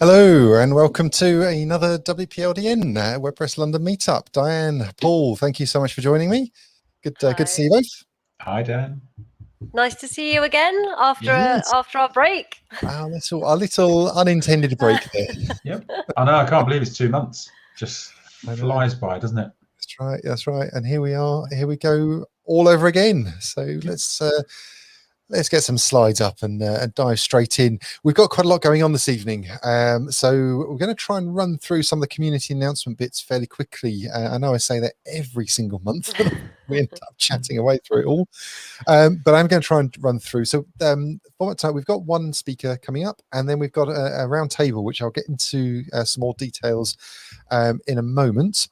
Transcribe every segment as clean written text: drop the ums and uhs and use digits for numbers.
Hello and welcome to another WPLDN WordPress London Meetup. Diane, Paul, thank you so much for joining me. Good to see you both. Hi, Dan. Nice to see you again after our break. Our little unintended break there. Yep. I know. I can't believe it's 2 months. Just flies by, doesn't it? That's right. That's right. And here we are. Here we go all over again. So let's get some slides up and dive straight in. We've got quite a lot going on this evening. So we're going to try and run through some of the community announcement bits fairly quickly. I know I say that every single month, but we end up chatting away through it all. But I'm going to try and run through. So format type, we've got one speaker coming up, and then we've got a round table, which I'll get into some more details in a moment.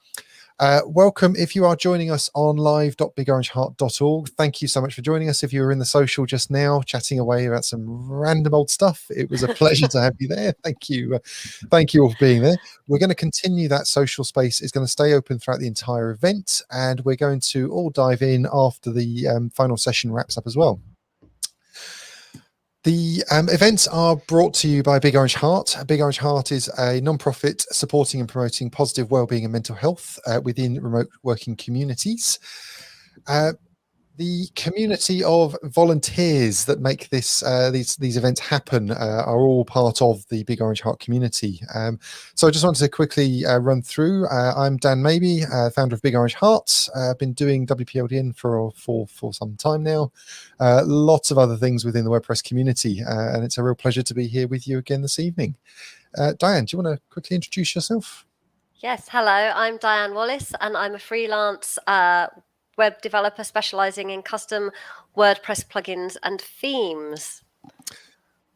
Welcome if you are joining us on live.bigorangeheart.org. Thank you so much for joining us. If you were in the social just now chatting away about some random old stuff, it was a pleasure to have you there. Thank you. Thank you all for being there. We're going to continue that social space. It's going to stay open throughout the entire event, and we're going to all dive in after the final session wraps up as well. The events are brought to you by Big Orange Heart. Big Orange Heart is a non-profit supporting and promoting positive wellbeing and mental health within remote working communities. The community of volunteers that make these events happen are all part of the Big Orange Heart community. So I just wanted to quickly run through. I'm Dan Maybe, founder of Big Orange Heart. I've been doing WPLDN for some time now. Lots of other things within the WordPress community, and it's a real pleasure to be here with you again this evening. Diane, do you want to quickly introduce yourself? Yes, hello, I'm Diane Wallace, and I'm a freelance web developer specializing in custom WordPress plugins and themes.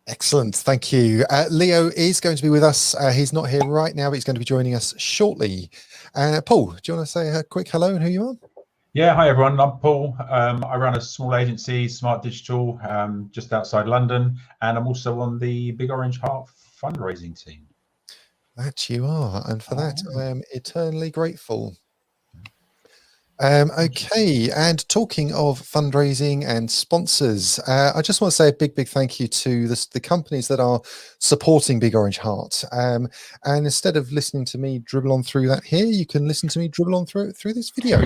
Excellent, thank you. Leo is going to be with us. He's not here right now, but he's going to be joining us shortly. Paul, do you want to say a quick hello and who you are? Yeah, hi everyone, I'm Paul. I run a small agency, Smart Digital, just outside London, and I'm also on the Big Orange Heart fundraising team. That you are, and for that I am eternally grateful. Okay, and talking of fundraising and sponsors, I just want to say a big thank you to the companies that are supporting Big Orange Heart. And instead of listening to me dribble on through that here, you can listen to me dribble on through this video.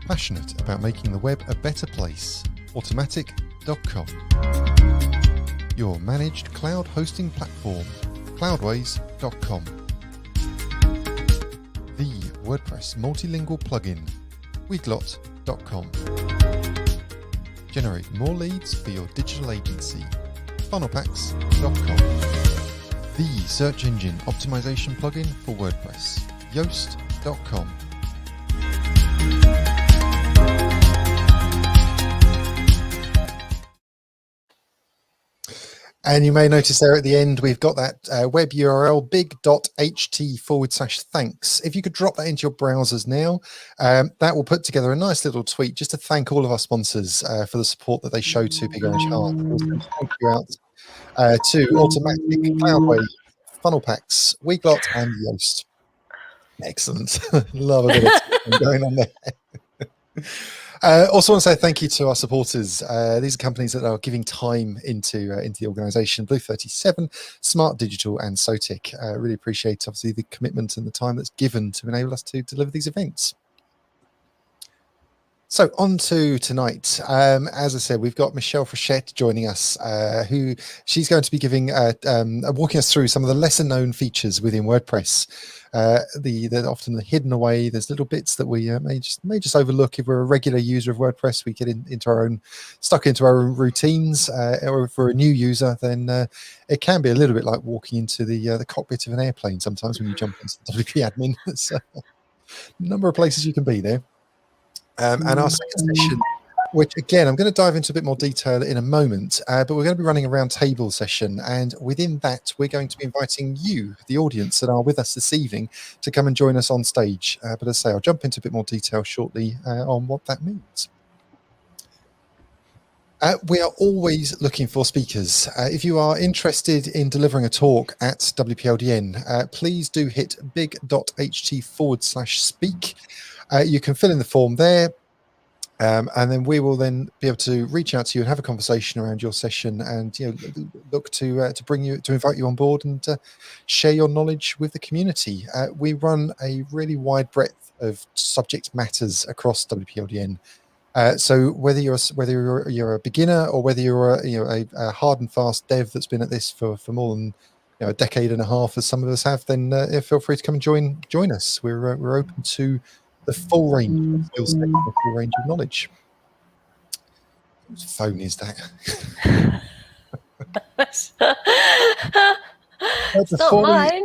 Passionate about making the web a better place. Automatic.com. Your managed cloud hosting platform, cloudways.com. The WordPress multilingual plugin, weglot.com. Generate more leads for your digital agency, funnelpacks.com. The search engine optimization plugin for WordPress, yoast.com. And you may notice there at the end, we've got that web URL, big.ht/thanks. If you could drop that into your browsers now, that will put together a nice little tweet just to thank all of our sponsors for the support that they show to Big Orange Heart. Thank you out to Automatic, Cloudway, Funnel Packs, Weglot, and Yoast. Excellent. Love a bit of going on there. Also want to say thank you to our supporters. These are companies that are giving time into the organisation: Blue 37, Smart Digital, and Sotic. Really appreciate, obviously, the commitment and the time that's given to enable us to deliver these events. So on to tonight. As I said, we've got Michelle Frechette joining us, who she's going to be giving walking us through some of the lesser known features within WordPress. They're often hidden away. There's little bits that we may just overlook if we're a regular user of WordPress. We get stuck into our own routines. Or if we're a new user, then it can be a little bit like walking into the cockpit of an airplane sometimes when you jump into the WP admin. There's a number of places you can be there. And our second session, which again, I'm going to dive into a bit more detail in a moment, but we're going to be running a round table session. And within that, we're going to be inviting you, the audience that are with us this evening, to come and join us on stage. But as I say, I'll jump into a bit more detail shortly on what that means. We are always looking for speakers. If you are interested in delivering a talk at WPLDN, please do hit big.ht/speak. You can fill in the form there. And then we will then be able to reach out to you and have a conversation around your session, and look to invite you on board and share your knowledge with the community. We run a really wide breadth of subject matters across WPLDN. So whether you're a beginner, or whether you're a hard and fast dev that's been at this for more than a decade and a half, as some of us have, then feel free to come and join us. We're open to the full range of skill set, the full range of knowledge. Whose phone is that? It's not mine.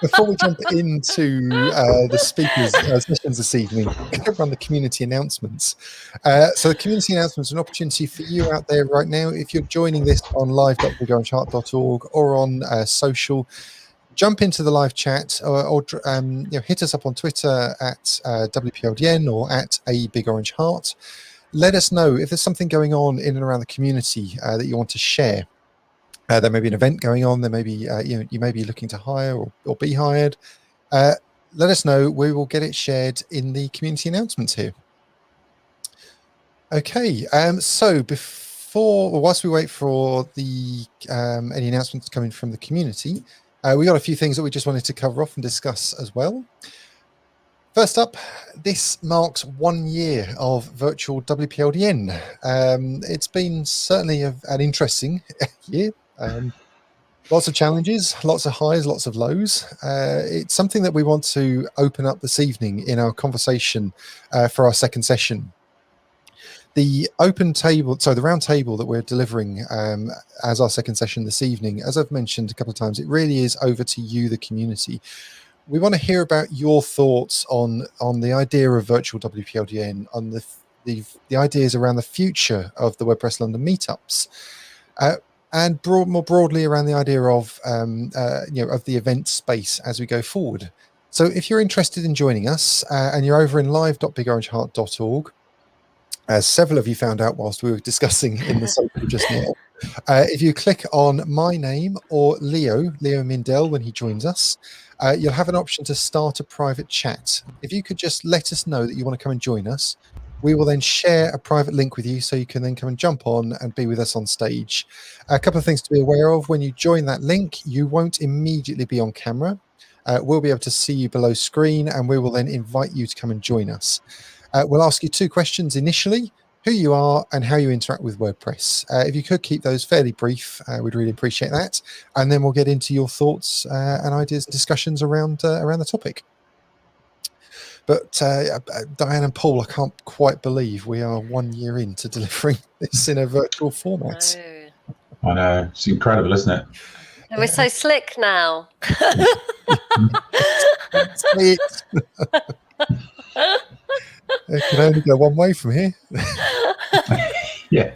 Before we jump into the speakers' sessions this evening, I'm going to run the community announcements. So the community announcements are an opportunity for you out there right now. If you're joining this on live.bigorangeheart.org or on social, jump into the live chat, or hit us up on Twitter at WPLDN or at @BigOrangeHeart. Let us know if there's something going on in and around the community that you want to share. There may be an event going on. There may be you may be looking to hire or be hired. Let us know. We will get it shared in the community announcements here. Okay. So whilst we wait for the any announcements coming from the community, we got a few things that we just wanted to cover off and discuss as well. First up, this marks 1 year of virtual WPLDN. It's been certainly an interesting year. Lots of challenges, lots of highs, lots of lows. It's something that we want to open up this evening in our conversation for our second session. The open table, so the round table that we're delivering as our second session this evening, as I've mentioned a couple of times, it really is over to you, the community. We want to hear about your thoughts on the idea of virtual WPLDN, on the ideas around the future of the WordPress London meetups, and more broadly around the idea of of the event space as we go forward. So if you're interested in joining us and you're over in live.bigorangeheart.org, as several of you found out whilst we were discussing in the social just now, if you click on my name or Leo Mindell when he joins us, you'll have an option to start a private chat. If you could just let us know that you want to come and join us, we will then share a private link with you so you can then come and jump on and be with us on stage. A couple of things to be aware of: when you join that link, you won't immediately be on camera. We'll be able to see you below screen, and we will then invite you to come and join us. We'll ask you 2 questions initially: who you are and how you interact with WordPress. If you could keep those fairly brief, we'd really appreciate that. And then we'll get into your thoughts and ideas and discussions around the topic. But Diane and Paul, I can't quite believe we are 1 year into delivering this in a virtual format. I know, it's incredible, isn't it? We're so slick now. It can only go one way from here. Yeah.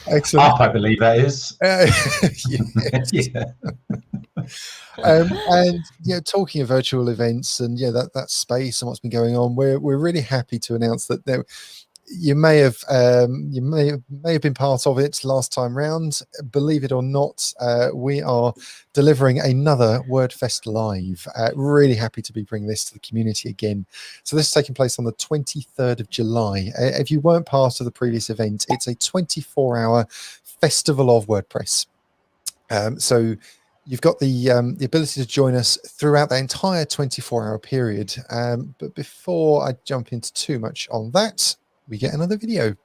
Excellent. Up, I believe that is. Yeah. And talking of virtual events and that space and what's been going on, we're really happy to announce that you may have been part of it last time round. Believe it or not, we are delivering another WordFest Live. Really happy to be bringing this to the community again. So this is taking place on the 23rd of July. If you weren't part of the previous event, it's a 24-hour festival of WordPress. So you've got the ability to join us throughout the entire 24-hour period. But before I jump into too much on that, we get another video.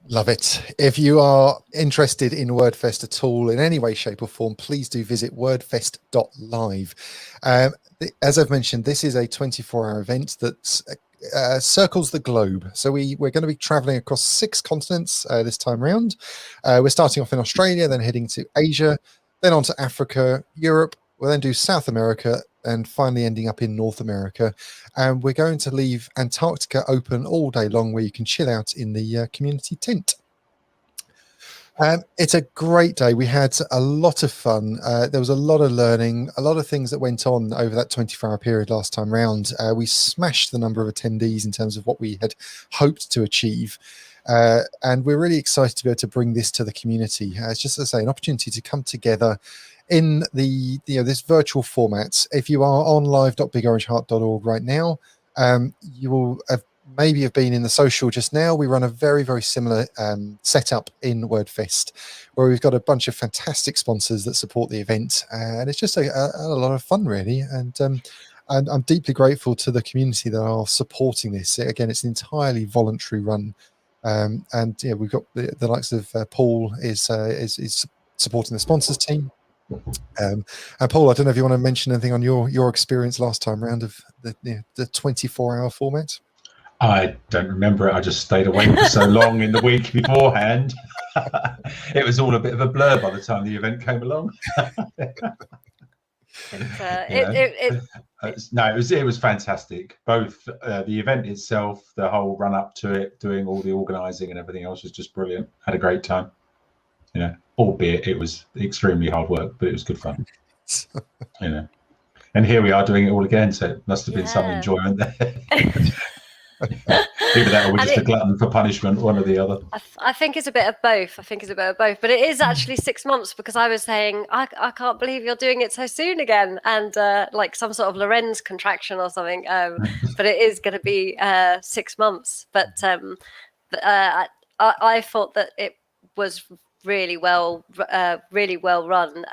Love it. If you are interested in WordFest at all in any way, shape or form, please do visit wordfest.live. As I've mentioned, this is a 24-hour event that circles the globe. So we're going to be traveling across 6 continents this time round. We're starting off in Australia, then heading to Asia, then on to Africa, Europe. We'll then do South America, and finally ending up in North America. And we're going to leave Antarctica open all day long, where you can chill out in the community tent. It's a great day. We had a lot of fun. There was a lot of learning, a lot of things that went on over that 24-hour period last time round. We smashed the number of attendees in terms of what we had hoped to achieve. And we're really excited to be able to bring this to the community. It's just, as I say, an opportunity to come together in the this virtual format. If you are on live.bigorangeheart.org right now, you will have maybe have been in the social just now. We run a very, very similar setup in WordFest, where we've got a bunch of fantastic sponsors that support the event, and it's just a lot of fun, really. And I'm deeply grateful to the community that are supporting this. Again, it's an entirely voluntary run, and yeah, we've got the likes of Paul is supporting the sponsors team. And Paul, I don't know if you want to mention anything on your experience last time round of the 24-hour format. I don't remember it. I just stayed awake for so long in the week beforehand. It was all a bit of a blur by the time the event came along. No, it was fantastic. Both the event itself, the whole run up to it, doing all the organising and everything else was just brilliant. Had a great time. Albeit it was extremely hard work, but it was good fun. And here we are doing it all again. So it must have been some enjoyment there. Either that or we're just a glutton for punishment, one or the other. I think it's a bit of both. But it is actually 6 months, because I was saying, I can't believe you're doing it so soon again. And like some sort of Lorenz contraction or something. But it is going to be 6 months. But I thought that it was really well run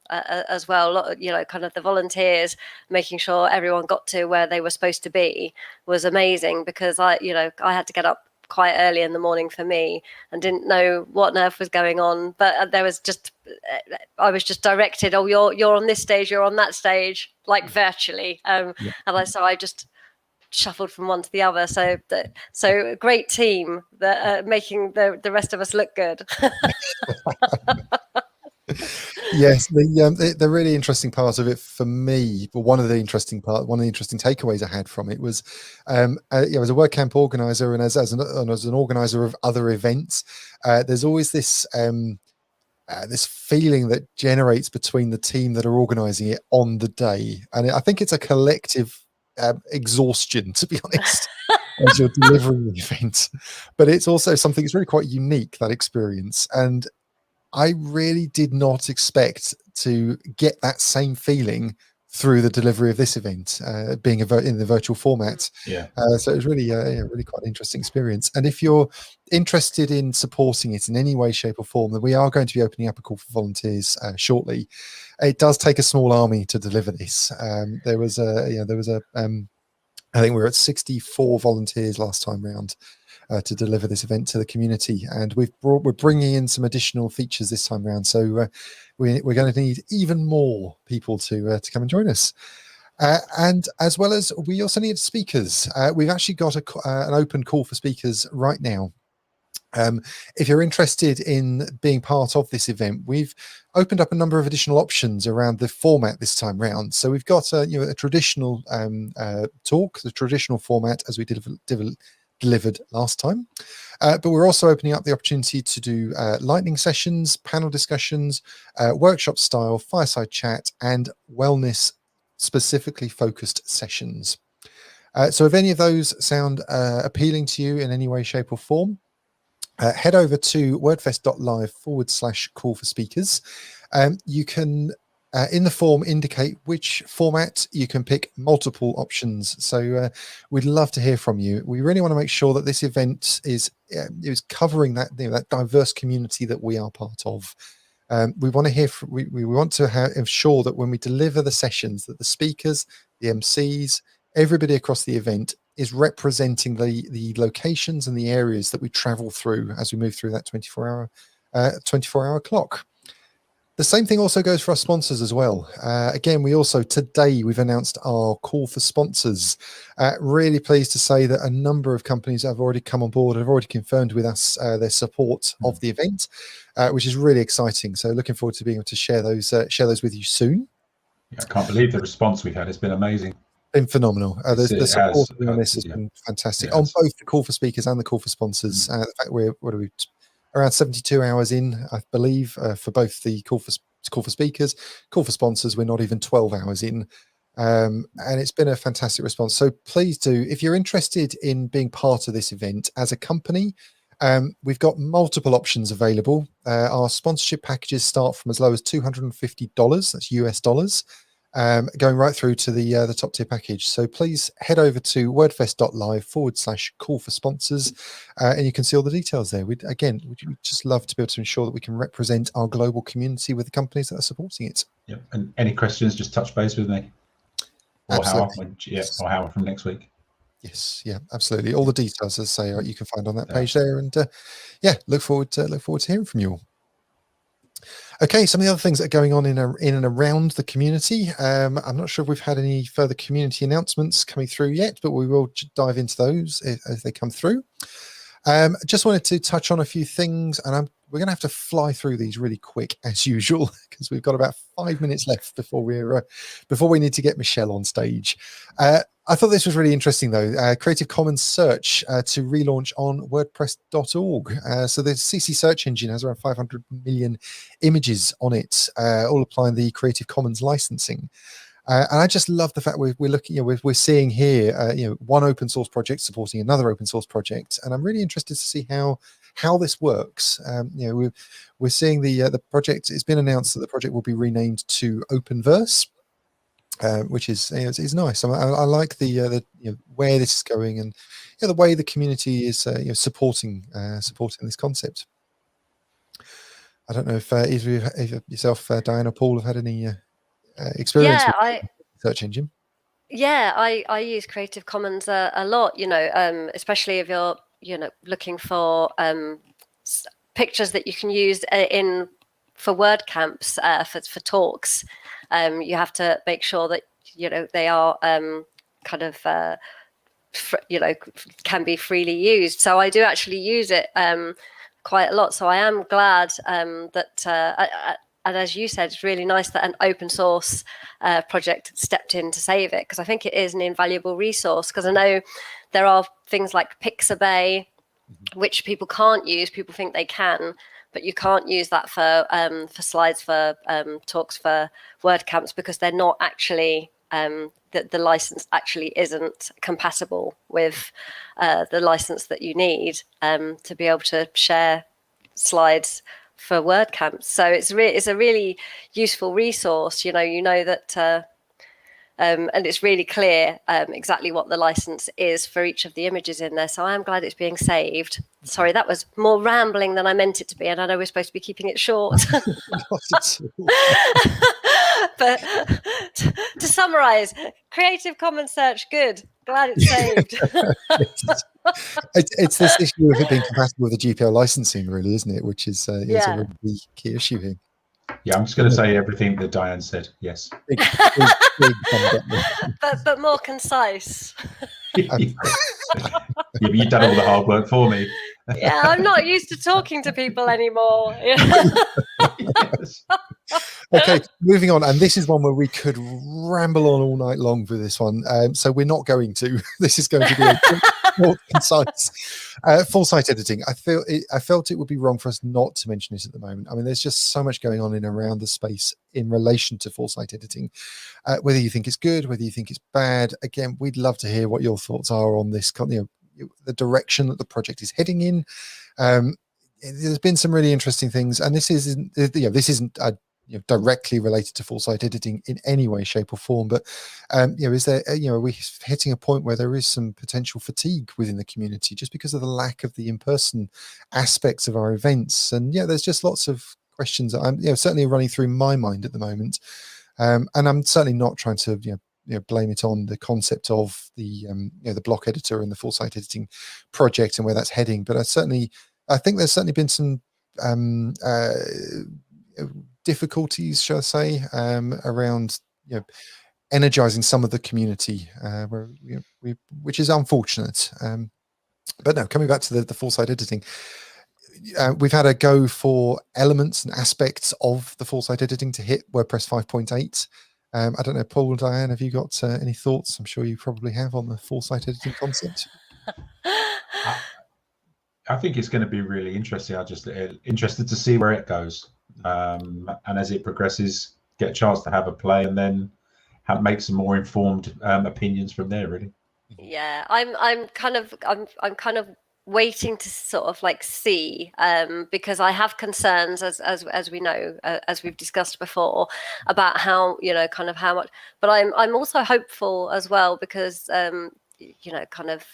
as well. Kind of the volunteers making sure everyone got to where they were supposed to be was amazing, because I had to get up quite early in the morning for me and didn't know what on earth was going on, but I was just directed, oh, you're on this stage, you're on that stage, like virtually, and I just shuffled from one to the other. So a great team that making the rest of us look good. Yes, the really interesting part of it for me, but one of the interesting takeaways I had from it was, as a WordCamp organizer and as an organizer of other events, there's always this this feeling that generates between the team that are organizing it on the day, and I think it's a collective exhaustion, to be honest, as you're delivering the event. But it's also something that's really quite unique, that experience, and I really did not expect to get that same feeling through the delivery of this event, being in the virtual format. So it was really really quite an interesting experience. And if you're interested in supporting it in any way, shape or form, then we are going to be opening up a call for volunteers shortly. It does take a small army to deliver this. There was I think we were at 64 volunteers last time round to deliver this event to the community, and we're bringing in some additional features this time round. So we're going to need even more people to come and join us. And as well as, we also need speakers. We've actually got an open call for speakers right now. If you're interested in being part of this event, we've opened up a number of additional options around the format this time round. So we've got a traditional talk, the traditional format as we delivered last time, but we're also opening up the opportunity to do lightning sessions, panel discussions, workshop style, fireside chat, and wellness specifically focused sessions. So if any of those sound appealing to you in any way, shape or form, head over to wordfest.live/call for speakers. You can in the form indicate which format. You can pick multiple options, so we'd love to hear from you. We really want to make sure that this event is covering that that diverse community that we are part of. We want to hear from, we want to ensure that when we deliver the sessions, that the speakers, the MCs, everybody across the event is representing the locations and the areas that we travel through as we move through that 24-hour clock. The same thing also goes for our sponsors as well. Again, today we've announced our call for sponsors. Really pleased to say that a number of companies have already come on board, have already confirmed with us their support of the event, which is really exciting. So looking forward to being able to share those with you soon. I can't believe the response we've had. It's been amazing. Been phenomenal. The support on this has yeah. been fantastic on both the call for speakers and the call for sponsors. The fact we're around 72 hours in, I believe, for both the call for speakers, call for sponsors. We're not even 12 hours in, and it's been a fantastic response. So please do, if you're interested in being part of this event as a company, we've got multiple options available. Our sponsorship packages start from as low as $250. That's US dollars. Going right through to the top tier package. So please head over to wordfest.live/call for sponsors, and you can see all the details there. We'd just love to be able to ensure that we can represent our global community with the companies that are supporting it. Yep. And any questions, just touch base with me. Or Howard, or Howard from next week. Yes, yeah, absolutely. All the details, as I say, you can find on that page there. And look forward to hearing from you all. Okay, some of the other things that are going on in and around the community. I'm not sure if we've had any further community announcements coming through yet, but we will dive into those as they come through. Just wanted to touch on a few things, and we're going to have to fly through these really quick as usual because we've got about 5 minutes left before we need to get Michelle on stage. I thought this was really interesting, though. Creative Commons search to relaunch on WordPress.org. So the CC search engine has around 500 million images on it, all applying the Creative Commons licensing. And I just love the fact we're looking, we're seeing here, one open source project supporting another open source project, and I'm really interested to see how this works. We're seeing the project. It's been announced that the project will be renamed to Openverse. Which is nice. I like the where this is going, and the way the community is supporting this concept. I don't know if either yourself, Diane, or Paul, have had any experience with search engine. Yeah, I use Creative Commons a lot. Especially if you're looking for pictures that you can use for WordCamps for talks. You have to make sure that they are can be freely used. So I do actually use it quite a lot. So I am glad that and as you said, it's really nice that an open source project stepped in to save it, because I think it is an invaluable resource. Because I know there are things like Pixabay, which people can't use. People think they can, but you can't use that for slides for talks for WordCamps, because they're not actually the license actually isn't compatible with the license that you need to be able to share slides for WordCamps. So it's a really useful resource. You know that. And it's really clear exactly what the license is for each of the images in there. So I am glad it's being saved. Sorry, that was more rambling than I meant it to be, and I know we're supposed to be keeping it short. But to summarize, Creative Commons search, good. Glad it's saved. It's this issue of it being compatible with the GPL licensing, really, isn't it? Which is a really key issue here. Yeah, I'm just going to say everything that Diane said. Yes. Big but more concise. But you've done all the hard work for me. Yeah, I'm not used to talking to people anymore. Yes. Okay, moving on, and this is one where we could ramble on all night long for this one. So we're not going to. This is going to be a more concise. Foresight editing. I felt it would be wrong for us not to mention it at the moment. I mean, there's just so much going on in and around the space in relation to foresight editing. Whether you think it's good, whether you think it's bad, again, we'd love to hear what your thoughts are on this. The direction that the project is heading in. There's been some really interesting things, and this isn't directly related to foresight editing in any way, shape, or form. But is there are we hitting a point where there is some potential fatigue within the community just because of the lack of the in-person aspects of our events? And there's just lots of questions that I'm certainly running through my mind at the moment, and I'm certainly not trying to blame it on the concept of the the block editor and the foresight editing project and where that's heading. But I think there's certainly been some difficulties, shall I say, around energizing some of the community, which is unfortunate. But no, coming back to the foresight editing, we've had a go for elements and aspects of the foresight editing to hit WordPress 5.8. I don't know, Paul, Diane, have you got any thoughts? I'm sure you probably have on the Foresight editing concept. I think it's going to be really interesting. I'm just interested to see where it goes, and as it progresses, get a chance to have a play, and then make some more informed opinions from there. Really. Yeah, I'm kind of waiting to sort of like see, because I have concerns, as we know, as we've discussed before, about how, kind of how much. But I'm also hopeful as well, because kind of.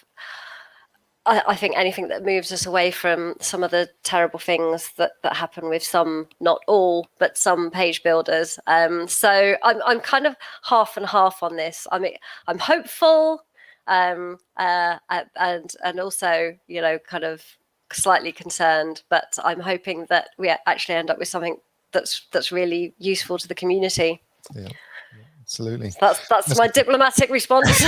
I think anything that moves us away from some of the terrible things that happen with some, not all, but some page builders. So I'm kind of half and half on this. I mean, I'm hopeful, and also, kind of slightly concerned, but I'm hoping that we actually end up with something that's really useful to the community. Yeah, absolutely. So that's my diplomatic response.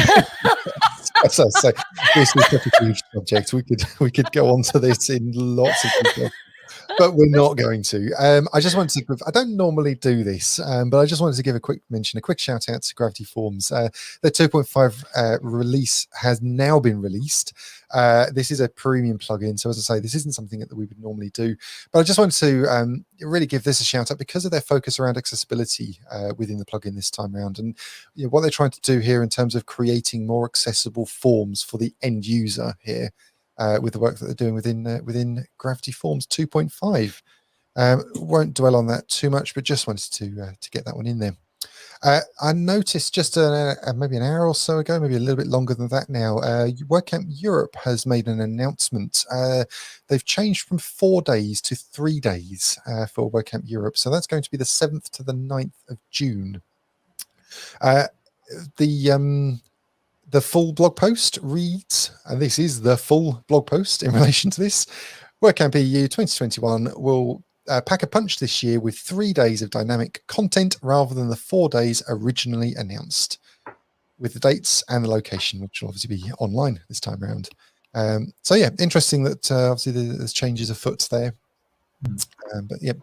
As I say, this is such a huge subject. We could go on to this in lots of detail, but we're not going to. I just wanted to give, I don't normally do this, but I just wanted to give a quick shout out to Gravity Forms. The 2.5 release has now been released. This is a premium plugin, so as I say, this isn't something that we would normally do, but I just wanted to really give this a shout out because of their focus around accessibility within the plugin this time around, and what they're trying to do here in terms of creating more accessible forms for the end user here. With the work that they're doing within Gravity Forms 2.5. Won't dwell on that too much, but just wanted to get that one in there. I noticed just maybe an hour or so ago, maybe a little bit longer than that now, WordCamp Europe has made an announcement. They've changed from 4 days to 3 days for WordCamp Europe. So that's going to be the 7th to the 9th of June. The full blog post reads, and this is the full blog post in relation to this, WordCamp EU 2021 will pack a punch this year with 3 days of dynamic content rather than the 4 days originally announced, with the dates and the location, which will obviously be online this time around. So yeah, interesting that obviously there's changes afoot there. But yeah,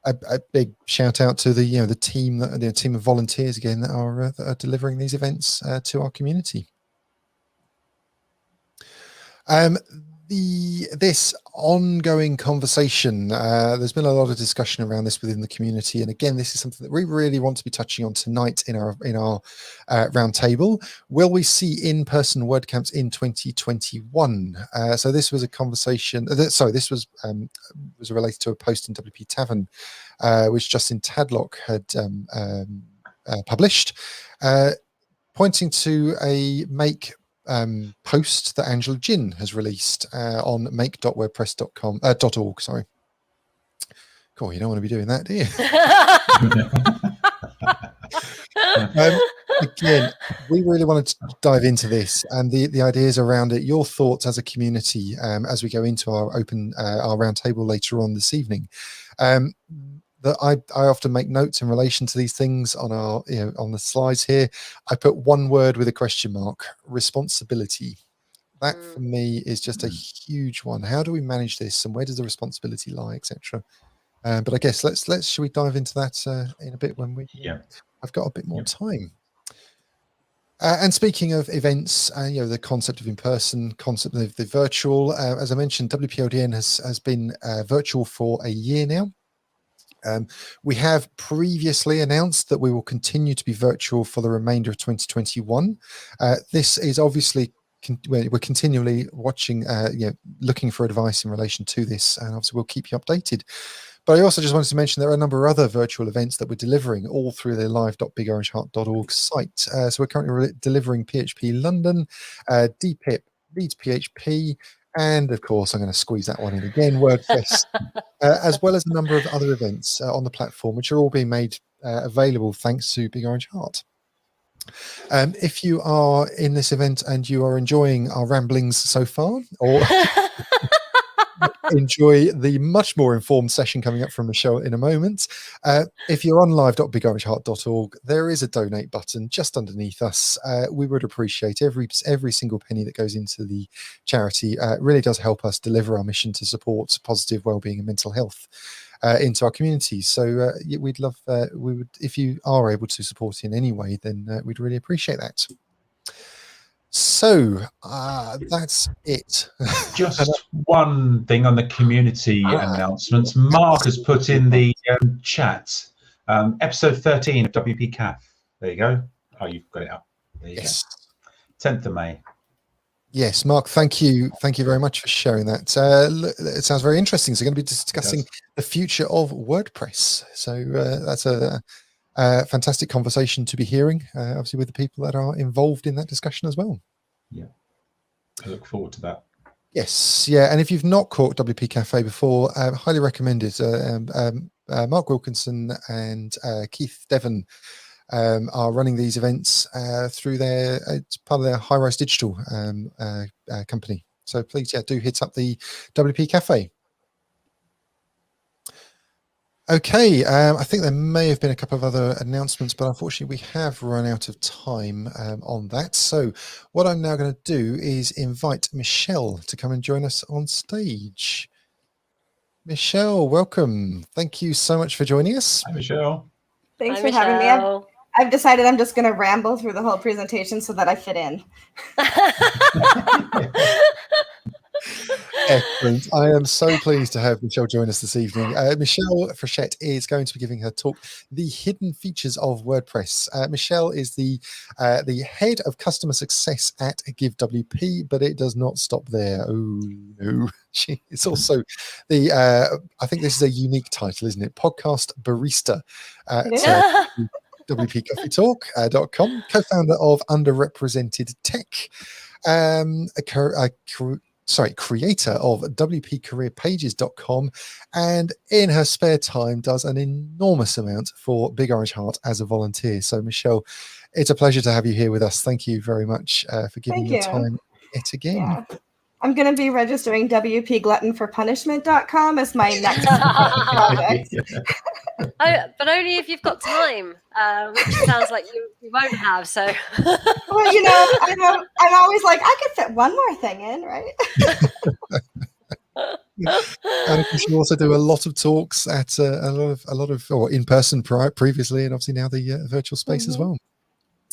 a big shout out to the team, the team of volunteers again that are delivering these events to our community. This ongoing conversation, there's been a lot of discussion around this within the community, and again, this is something that we really want to be touching on tonight in our round table. Will we see in-person WordCamps in 2021? So this was a conversation. This was related to a post in WP Tavern, which Justin Tadlock had published, pointing to a make post that Angela Jin has released on make.wordpress.org. Sorry. Cool, you don't want to be doing that, do you? Again, we really wanted to dive into this and the ideas around it, your thoughts as a community as we go into our our roundtable later on this evening. That I often make notes in relation to these things on our on the slides here. I put one word with a question mark: responsibility. That for me is just a huge one. How do we manage this, and where does the responsibility lie, etc. But I guess should we dive into that in a bit when I've got a bit more time. And speaking of events, the concept of in-person, concept of the virtual, as I mentioned, WPLDN has been virtual for a year now. We have previously announced that we will continue to be virtual for the remainder of 2021. This is obviously we're continually watching, looking for advice in relation to this, and obviously we'll keep you updated. But I also just wanted to mention there are a number of other virtual events that we're delivering all through the live.bigorangeheart.org site. So we're currently delivering PHP London, DPIP, Leeds PHP, and of course, I'm going to squeeze that one in again, WordPress, as well as a number of other events on the platform, which are all being made available thanks to Big Orange Heart. If you are in this event and you are enjoying our ramblings so far, or enjoy the much more informed session coming up from Michelle in a moment, if you're on live.bigorangeheart.org, there is a donate button just underneath us. We would appreciate every single penny that goes into the charity. It really does help us deliver our mission to support positive wellbeing and mental health. into our community. So we'd love, we would, if you are able to support in any way, then we'd really appreciate that. So that's it. Just one thing on the community announcements. Mark has put in the chat, episode 13 of WP CAF. There you go. Oh, you've got it up. There you Yes. go. 10th of May. Yes, Mark, thank you very much for sharing that. It sounds very interesting. So we're going to be discussing the future of WordPress. So that's a fantastic conversation to be hearing, obviously with the people that are involved in that discussion as well. Yeah, I look forward to that. Yes, yeah, and if you've not caught WP Cafe before, highly recommend it. Mark Wilkinson and Keith Devon are running these events through their, it's part of their High Rise Digital company. So please, yeah, do hit up the WP Cafe. Okay, I think there may have been a couple of other announcements, but unfortunately we have run out of time on that. So what I'm now going to do is invite Michelle to come and join us on stage. Michelle, welcome. Thank you so much for joining us. Hi, Michelle. Thanks Hi, for having Michelle. me. I've decided I'm just going to ramble through the whole presentation so that I fit in. Excellent. I am so pleased to have Michelle join us this evening. Michelle Frechette is going to be giving her talk, The Hidden Features of WordPress. Michelle is the head of customer success at GiveWP, but it does not stop there. Oh, no. She is also the, I think this is a unique title, isn't it? Podcast barista at WPCoffeeTalk.com, co-founder of Underrepresented Tech, creator of WPCareerPages.com, and in her spare time does an enormous amount for Big Orange Heart as a volunteer. So Michelle, it's a pleasure to have you here with us. Thank you very much for giving your time yet again. Yeah. I'm going to be registering WPGluttonForPunishment.com as my next project. But only if you've got time, which sounds like you won't have. So, well, you know, I'm always like, I could fit one more thing in, right? And you also do a lot of talks at a lot of or in person previously, and obviously now the virtual space as well.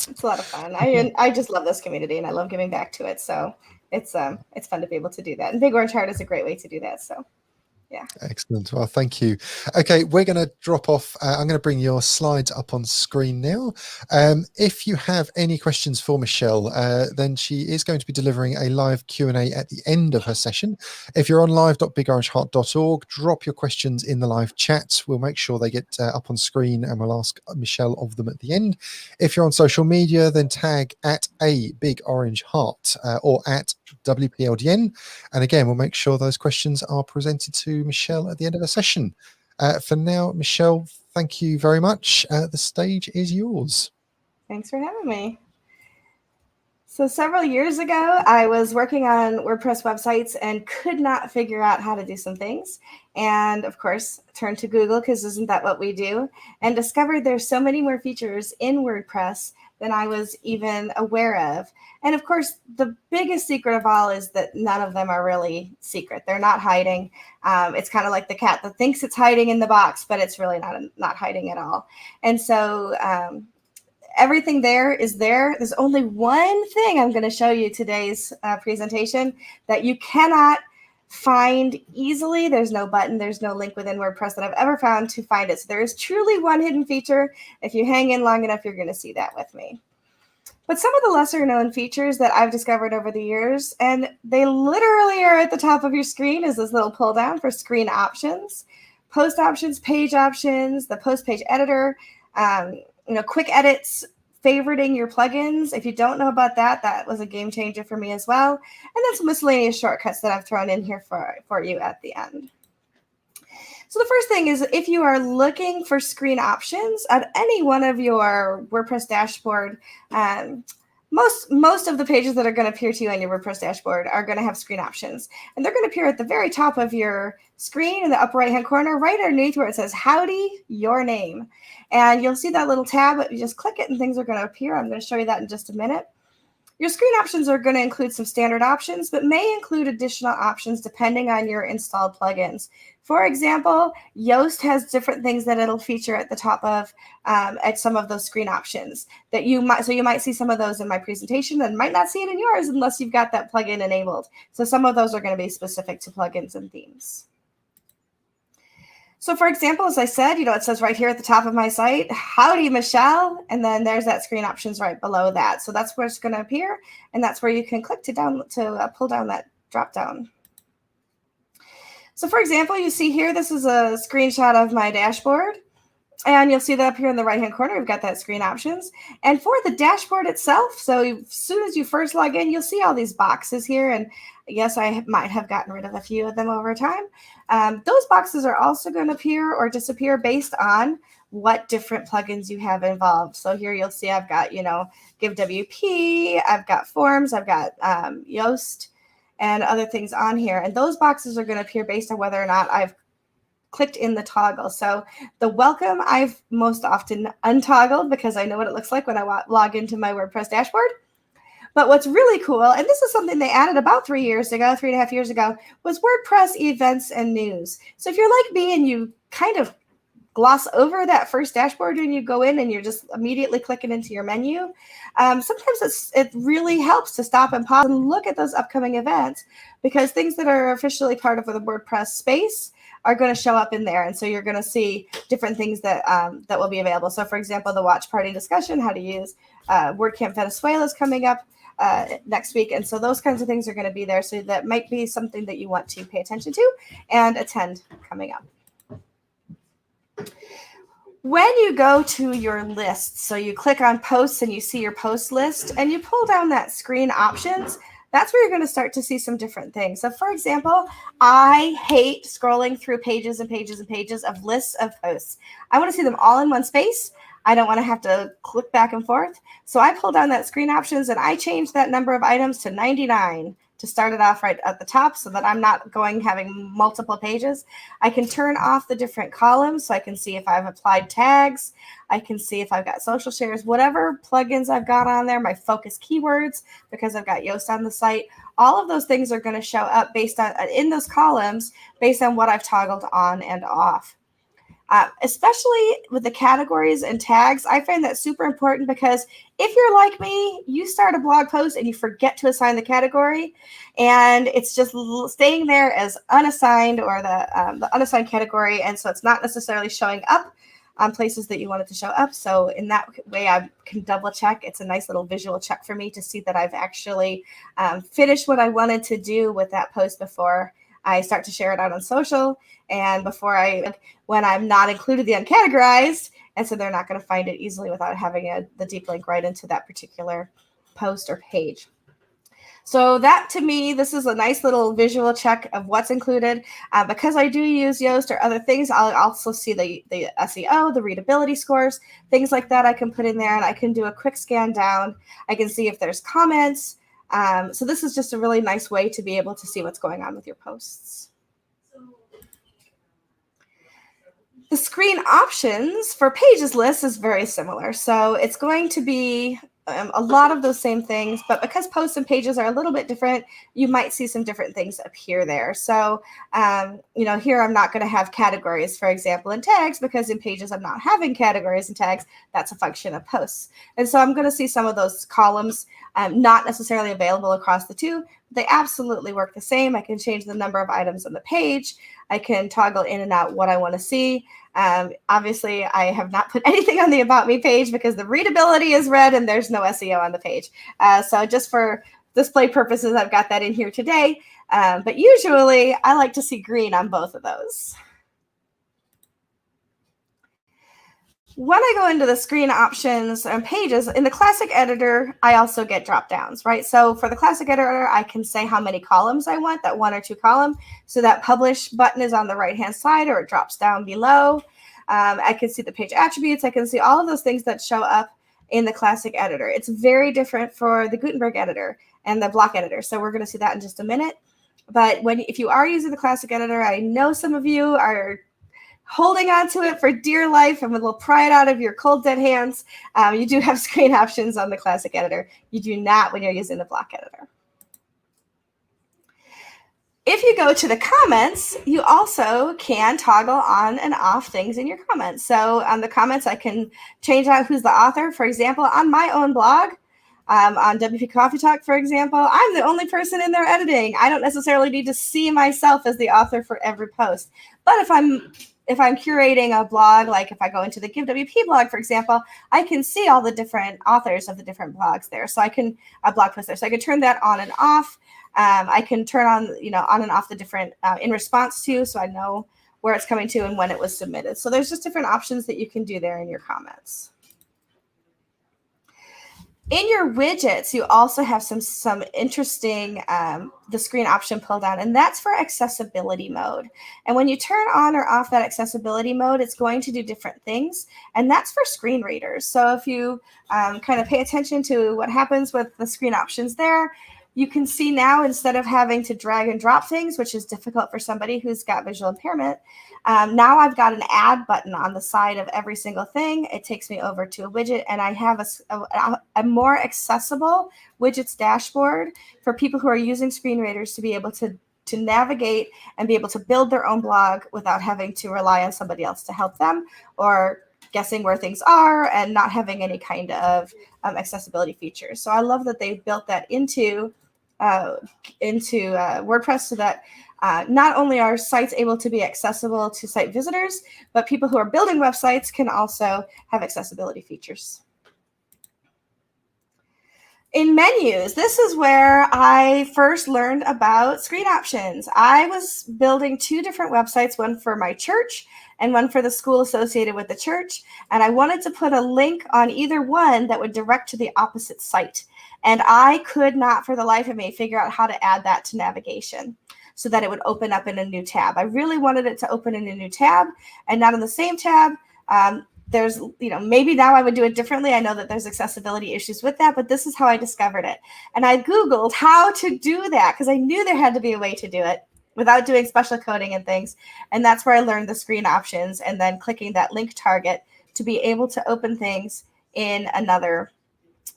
It's a lot of fun. I just love this community, and I love giving back to it. So it's fun to be able to do that. And Big Orange Heart is a great way to do that. So. Yeah. Excellent. Well, thank you. Okay, we're going to drop off. I'm going to bring your slides up on screen now. If you have any questions for Michelle, then she is going to be delivering a live Q&A at the end of her session. If you're on live.bigorangeheart.org, drop your questions in the live chat. We'll make sure they get up on screen, and we'll ask Michelle of them at the end. If you're on social media, then tag at a Big Orange Heart or at WPLDN, and again we'll make sure those questions are presented to Michelle at the end of the session. For now, Michelle, thank you very much. The stage is yours. Thanks for having me. So several years ago, I was working on WordPress websites and could not figure out how to do some things. And of course, turned to Google, because isn't that what we do? And discovered there's so many more features in WordPress than I was even aware of. And of course, the biggest secret of all is that none of them are really secret. They're not hiding. It's kind of like the cat that thinks it's hiding in the box, but it's really not hiding at all. And so everything there is there. There's only one thing I'm going to show you today's presentation that you cannot find easily. There's no button, there's no link within WordPress that I've ever found to find it. So there is truly one hidden feature. If you hang in long enough, you're going to see that with me. But some of the lesser known features that I've discovered over the years, and they literally are at the top of your screen, is this little pull down for screen options, post options, page options, the post page editor, quick edits, favoriting your plugins. If you don't know about that, that was a game changer for me as well. And then some miscellaneous shortcuts that I've thrown in here for you at the end. So the first thing is, if you are looking for screen options at any one of your WordPress dashboard, most of the pages that are going to appear to you on your WordPress dashboard are going to have screen options. And they're going to appear at the very top of your screen in the upper right-hand corner, right underneath where it says, Howdy, your name. And you'll see that little tab. You just click it and things are going to appear. I'm going to show you that in just a minute. Your screen options are going to include some standard options, but may include additional options depending on your installed plugins. For example, Yoast has different things that it'll feature at the top of at some of those screen options that you might see some of those in my presentation and might not see it in yours unless you've got that plugin enabled. So some of those are going to be specific to plugins and themes. So for example, as I said, it says right here at the top of my site, howdy, Michelle. And then there's that screen options right below that. So that's where it's going to appear. And that's where you can click to pull down that drop down. So for example, you see here, this is a screenshot of my dashboard. And you'll see that up here in the right-hand corner, we've got that screen options. And for the dashboard itself, so as soon as you first log in, you'll see all these boxes here. And yes, I might have gotten rid of a few of them over time. Those boxes are also going to appear or disappear based on what different plugins you have involved. So here you'll see I've got, Give WP, I've got Forms, I've got Yoast, and other things on here. And those boxes are going to appear based on whether or not I've clicked in the toggle. So the welcome I've most often untoggled because I know what it looks like when I log into my WordPress dashboard. But what's really cool, and this is something they added about 3.5 years ago, was WordPress events and news. So if you're like me and you kind of gloss over that first dashboard and you go in and you're just immediately clicking into your menu, sometimes it really helps to stop and pause and look at those upcoming events, because things that are officially part of the WordPress space are going to show up in there. And so you're going to see different things that that will be available. So for example, the watch party discussion, how to use WordCamp Venezuela is coming up next week. And so those kinds of things are going to be there. So that might be something that you want to pay attention to and attend coming up. When you go to your list, so you click on posts and you see your post list and you pull down that screen options, that's where you're going to start to see some different things. So for example, I hate scrolling through pages and pages and pages of lists of posts. I want to see them all in one space. I don't want to have to click back and forth. So I pull down that screen options and I change that number of items to 99 to start it off right at the top so that I'm not having multiple pages. I can turn off the different columns so I can see if I've applied tags. I can see if I've got social shares, whatever plugins I've got on there, my focus keywords, because I've got Yoast on the site. All of those things are going to show up based on in those columns based on what I've toggled on and off. Especially with the categories and tags, I find that super important because if you're like me, you start a blog post and you forget to assign the category, and it's just staying there as unassigned or the unassigned category, and so it's not necessarily showing up on places that you want it to show up. So in that way, I can double check. It's a nice little visual check for me to see that I've actually finished what I wanted to do with that post before I start to share it out on social, and when I'm not included the uncategorized, and so they're not going to find it easily without having the deep link right into that particular post or page. So that, to me, this is a nice little visual check of what's included. Because I do use Yoast or other things, I'll also see the SEO, the readability scores, things like that I can put in there, and I can do a quick scan down. I can see if there's comments. So this is just a really nice way to be able to see what's going on with your posts. The screen options for pages list is very similar. So it's going to be a lot of those same things, but because posts and pages are a little bit different, you might see some different things appear there. So, here I'm not going to have categories, for example, and tags, because in pages I'm not having categories and tags. That's a function of posts. And so I'm going to see some of those columns not necessarily available across the two. They absolutely work the same. I can change the number of items on the page. I can toggle in and out what I want to see. Obviously, I have not put anything on the About Me page because the readability is red and there's no SEO on the page. So just for display purposes, I've got that in here today. But usually, I like to see green on both of those. When I go into the screen options and pages, in the classic editor, I also get drop downs, right? So for the classic editor, I can say how many columns I want, that 1 or 2 column. So that publish button is on the right-hand side, or it drops down below. I can see the page attributes. I can see all of those things that show up in the classic editor. It's very different for the Gutenberg editor and the block editor. So we're going to see that in just a minute. But if you are using the classic editor, I know some of you are holding on to it for dear life and will pry it out of your cold, dead hands, you do have screen options on the classic editor. You do not when you're using the block editor. If you go to the comments, you also can toggle on and off things in your comments. So on the comments, I can change out who's the author. For example, on my own blog, on WP Coffee Talk, for example, I'm the only person in there editing. I don't necessarily need to see myself as the author for every post. But if I'm curating a blog, like if I go into the Give WP blog, for example, I can see all the different authors of the different blogs there. So I can blog post there. So I can turn that on and off. I can turn on, on and off the different in response to, so I know where it's coming to and when it was submitted. So there's just different options that you can do there in your comments. In your widgets, you also have some interesting, the screen option pull down, and that's for accessibility mode. And when you turn on or off that accessibility mode, it's going to do different things, and that's for screen readers. So if you kind of pay attention to what happens with the screen options there, you can see now, instead of having to drag and drop things, which is difficult for somebody who's got visual impairment, now I've got an add button on the side of every single thing. It takes me over to a widget, and I have a more accessible widgets dashboard for people who are using screen readers to be able to navigate and be able to build their own blog without having to rely on somebody else to help them, or guessing where things are and not having any kind of accessibility features. So I love that they built that into WordPress, so that not only are sites able to be accessible to site visitors, but people who are building websites can also have accessibility features. In menus, this is where I first learned about screen options. I was building 2 different websites, one for my church and one for the school associated with the church. And I wanted to put a link on either one that would direct to the opposite site. And I could not, for the life of me, figure out how to add that to navigation so that it would open up in a new tab. I really wanted it to open in a new tab and not in the same tab. There's, maybe now I would do it differently. I know that there's accessibility issues with that, but this is how I discovered it. And I Googled how to do that because I knew there had to be a way to do it without doing special coding and things. And that's where I learned the screen options and then clicking that link target to be able to open things in another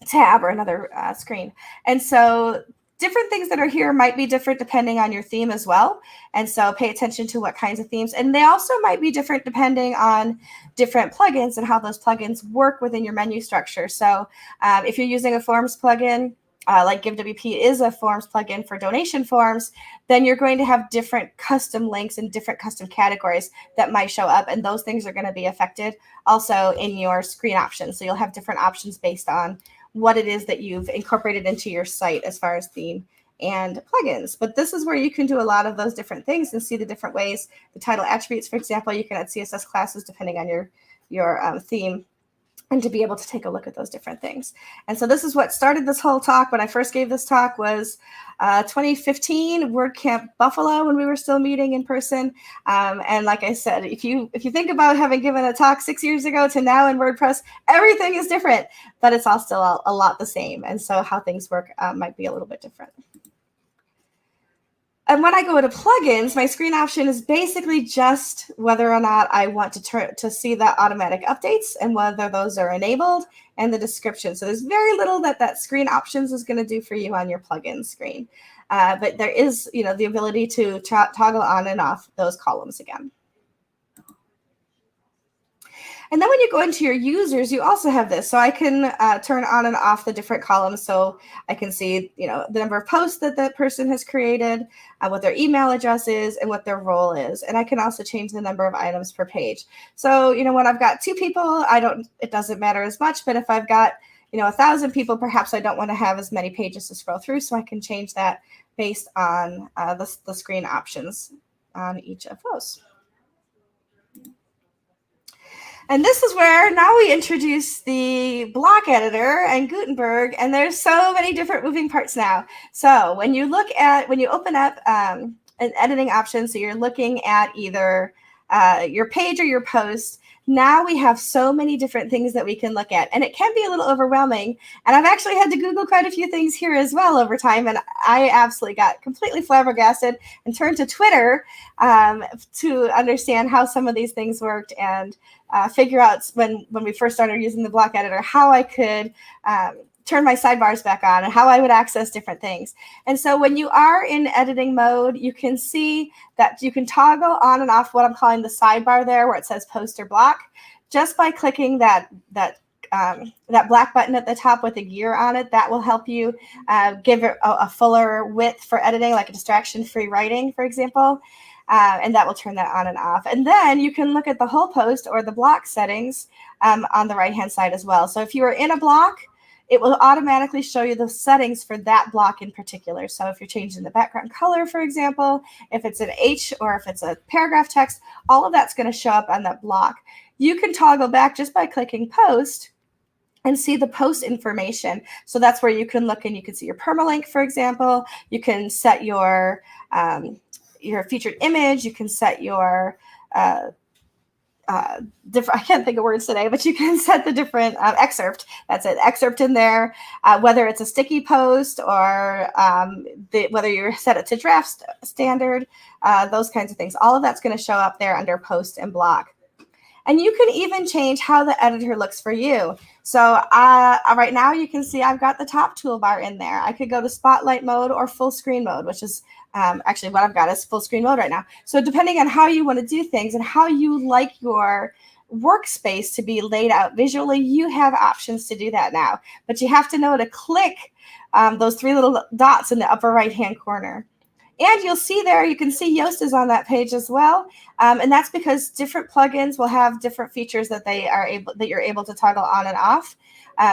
tab or another screen. And so different things that are here might be different depending on your theme as well. And so pay attention to what kinds of themes. And they also might be different depending on different plugins and how those plugins work within your menu structure. So if you're using a forms plugin, like GiveWP is a forms plugin for donation forms, then you're going to have different custom links and different custom categories that might show up. And those things are going to be affected also in your screen options. So you'll have different options based on what it is that you've incorporated into your site as far as theme and plugins. But this is where you can do a lot of those different things and see the different ways. The title attributes, for example, you can add CSS classes depending on your theme, and to be able to take a look at those different things. And so this is what started this whole talk. When I first gave this talk was 2015 WordCamp Buffalo, when we were still meeting in person. And like I said, if you think about having given a talk 6 years ago to now in WordPress, everything is different, but it's all still a lot the same. And so how things work might be a little bit different. And when I go to plugins, my screen option is basically just whether or not I want to see the automatic updates and whether those are enabled, and the description. So there's very little that screen options is going to do for you on your plugin screen. But there is, the ability to toggle on and off those columns again. And then when you go into your users, you also have this. So I can turn on and off the different columns. So I can see, the number of posts that that person has created, what their email address is, and what their role is. And I can also change the number of items per page. So, when I've got 2 people, it doesn't matter as much. But if I've got, 1,000 people, perhaps I don't want to have as many pages to scroll through. So I can change that based on the screen options on each of those. And this is where now we introduce the block editor and Gutenberg, and there's so many different moving parts now. So when you open up an editing option, so you're looking at either your page or your post, Now we have so many different things that we can look at, and it can be a little overwhelming. And I've actually had to Google quite a few things here as well over time, and I absolutely got completely flabbergasted and turned to Twitter to understand how some of these things worked, and figure out when we first started using the block editor how I could turn my sidebars back on and how I would access different things. And so when you are in editing mode, you can see that you can toggle on and off what I'm calling the sidebar there, where it says post or block, just by clicking that black button at the top with a gear on it. That will help you give it a fuller width for editing, like a distraction-free writing, for example. And that will turn that on and off. And then you can look at the whole post or the block settings on the right-hand side as well. So if you are in a block, it will automatically show you the settings for that block in particular. So if you're changing the background color, for example, if it's an H or if it's a paragraph text, all of that's going to show up on that block. You can toggle back just by clicking post and see the post information. So that's where you can look and you can see your permalink, for example. You can set your featured image. You can set your different, I can't think of words today, but you can set the different excerpt. That's it, excerpt in there, whether it's a sticky post or whether you set it to draft standard, those kinds of things. All of that's going to show up there under post and block. And you can even change how the editor looks for you. So right now you can see I've got the top toolbar in there. I could go to spotlight mode or full screen mode, which is actually what I've got is full screen mode right now. So depending on how you want to do things and how you like your workspace to be laid out visually, you have options to do that now. But you have to know to click those three little dots in the upper right-hand corner. And you'll see there, you can see Yoast is on that page as well. And that's because different plugins will have different features that you're able to toggle on and off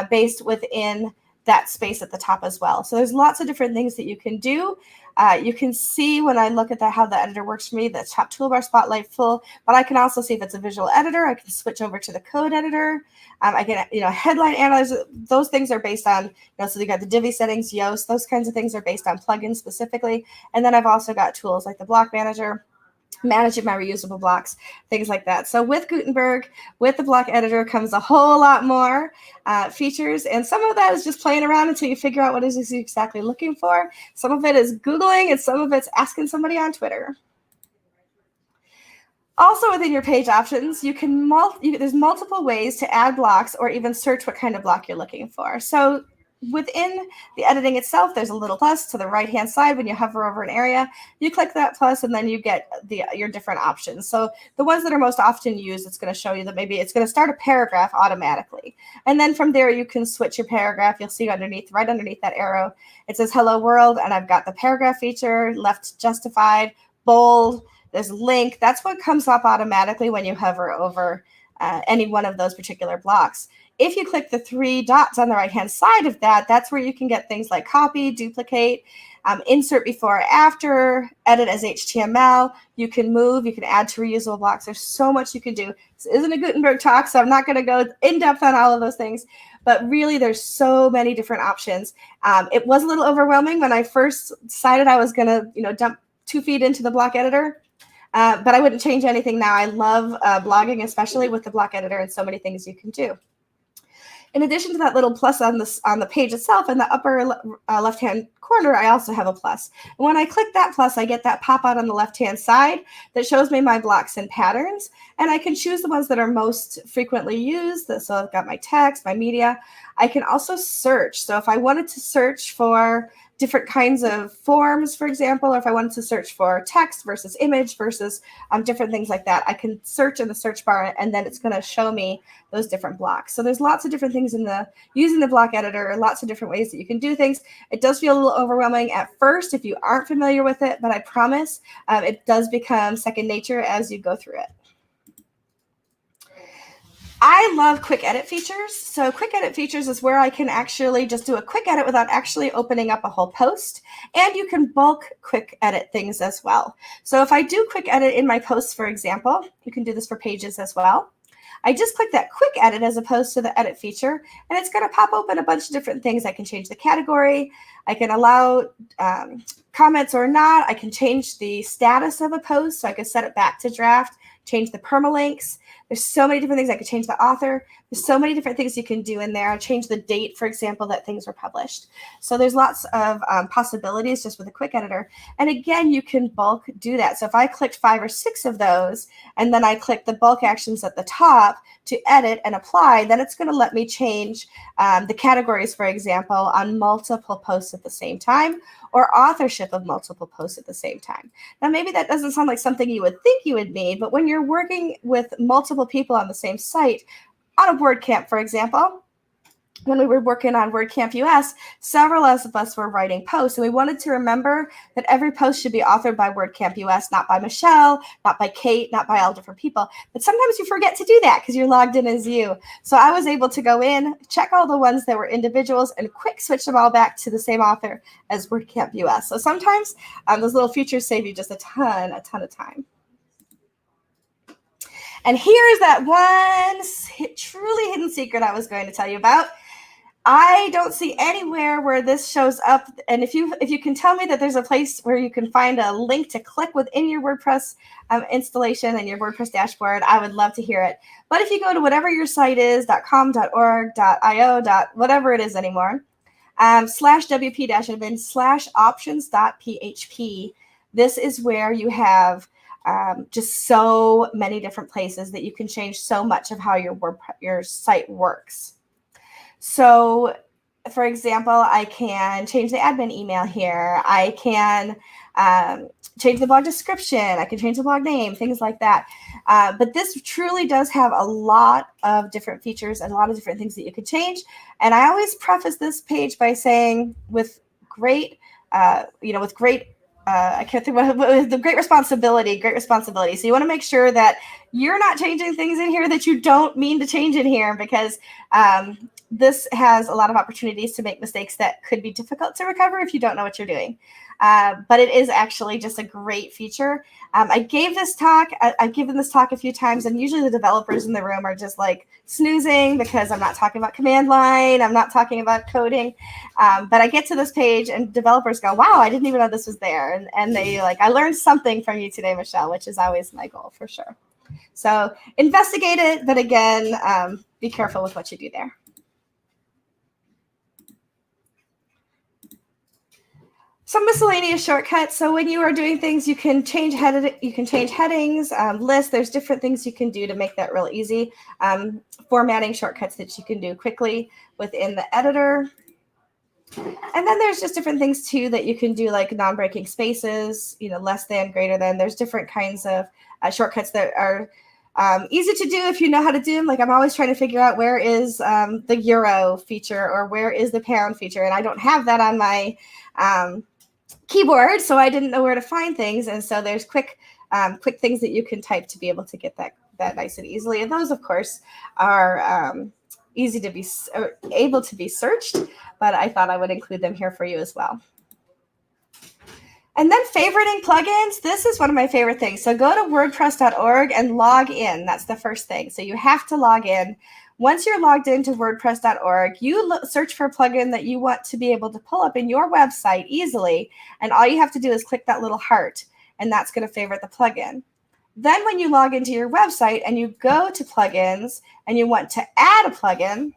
based within that space at the top as well. So there's lots of different things that you can do. You can see when I look at how the editor works for me, the top toolbar, spotlight, full, but I can also see if it's a visual editor. I can switch over to the code editor. I can, headline analyzer. Those things are based on, so you got the Divi settings, Yoast, those kinds of things are based on plugins specifically. And then I've also got tools like the block manager, managing my reusable blocks, things like that. So with Gutenberg, with the block editor comes a whole lot more features. And some of that is just playing around until you figure out what it is you're exactly looking for. Some of it is Googling and some of it's asking somebody on Twitter. Also within your page options, you can there's multiple ways to add blocks or even search what kind of block you're looking for. So within the editing itself, there's a little plus to the right-hand side. When you hover over an area, you click that plus and then you get your different options. So the ones that are most often used, it's going to show you that maybe it's going to start a paragraph automatically. And then from there, you can switch your paragraph. You'll see right underneath that arrow, it says hello world. And I've got the paragraph feature, left justified, bold, there's link. That's what comes up automatically when you hover over any one of those particular blocks. If you click the three dots on the right-hand side of that, that's where you can get things like copy, duplicate, insert before or after, edit as HTML. You can move, you can add to reusable blocks. There's so much you can do. This isn't a Gutenberg talk, so I'm not going to go in depth on all of those things. But really, there's so many different options. It was a little overwhelming when I first decided I was going to, dump 2 feet into the block editor. But I wouldn't change anything now. I love blogging, especially with the block editor, and so many things you can do. In addition to that little plus on the page itself, in the upper left-hand corner, I also have a plus. And when I click that plus, I get that pop-out on the left-hand side that shows me my blocks and patterns. And I can choose the ones that are most frequently used. So I've got my text, my media. I can also search. So if I wanted to search for different kinds of forms, for example, or if I wanted to search for text versus image versus different things like that, I can search in the search bar and then it's going to show me those different blocks. So there's lots of different things using the block editor, lots of different ways that you can do things. It does feel a little overwhelming at first if you aren't familiar with it, but I promise it does become second nature as you go through it. I love quick edit features. So quick edit features is where I can actually just do a quick edit without actually opening up a whole post. And you can bulk quick edit things as well. So if I do quick edit in my posts, for example, you can do this for pages as well. I just click that quick edit as opposed to the edit feature, and it's going to pop open a bunch of different things. I can change the category. I can allow comments or not. I can change the status of a post, so I can set it back to draft, change the permalinks. There's so many different things. I could change the author. There's so many different things you can do in there. Change the date, for example, that things were published. So there's lots of possibilities just with a quick editor. And again, you can bulk do that. So if I clicked 5 or 6 of those, and then I click the bulk actions at the top to edit and apply, then it's going to let me change the categories, for example, on multiple posts at the same time, or authorship of multiple posts at the same time. Now, maybe that doesn't sound like something you would think you would need, but when you're working with multiple people on the same site, on a WordCamp, for example, when we were working on WordCamp US, several of us were writing posts, and we wanted to remember that every post should be authored by WordCamp US, not by Michelle, not by Kate, not by all different people. But sometimes you forget to do that because you're logged in as you. So I was able to go in, check all the ones that were individuals, and quick switch them all back to the same author as WordCamp US. So sometimes those little features save you just a ton of time. And here's that one truly hidden secret I was going to tell you about. I don't see anywhere where this shows up. And if you can tell me that there's a place where you can find a link to click within your WordPress installation and your WordPress dashboard, I would love to hear it. But if you go to whatever your site is, .com, .org, .io, whatever it is anymore, /wp-admin /options.php, this is where you have just so many different places that you can change so much of how your site works. So, for example, I can change the admin email here. I can change the blog description. I can change the blog name, things like that. But this truly does have a lot of different features and a lot of different things that you could change. And I always preface this page by saying with great, I can't think with the great responsibility. So you want to make sure that you're not changing things in here that you don't mean to change in here, because this has a lot of opportunities to make mistakes that could be difficult to recover if you don't know what you're doing. But it is actually just a great feature. I've given this talk a few times, and usually the developers in the room are just like snoozing because I'm not talking about command line. I'm not talking about coding. But I get to this page and developers go, wow, I didn't even know this was there. And they like, I learned something from you today, Michelle, which is always my goal for sure. So investigate it. But again, be careful with what you do there. Some miscellaneous shortcuts. So when you are doing things, you can change headings, lists. There's different things you can do to make that real easy. Formatting shortcuts that you can do quickly within the editor. And then there's just different things too that you can do, like non-breaking spaces, less than, greater than. There's different kinds of shortcuts that are easy to do if you know how to do them. Like I'm always trying to figure out where is the euro feature or where is the pound feature, and I don't have that on my keyboard, so I didn't know where to find things. And so there's quick things that you can type to be able to get that nice and easily. And those, of course, are easy to be able to be searched, but I thought I would include them here for you as well. And then favoriting plugins. This is one of my favorite things. So go to WordPress.org and log in. That's the first thing. So you have to log in. Once you're logged into WordPress.org, you search for a plugin that you want to be able to pull up in your website easily. And all you have to do is click that little heart, and that's going to favorite the plugin. Then when you log into your website and you go to plugins and you want to add a plugin,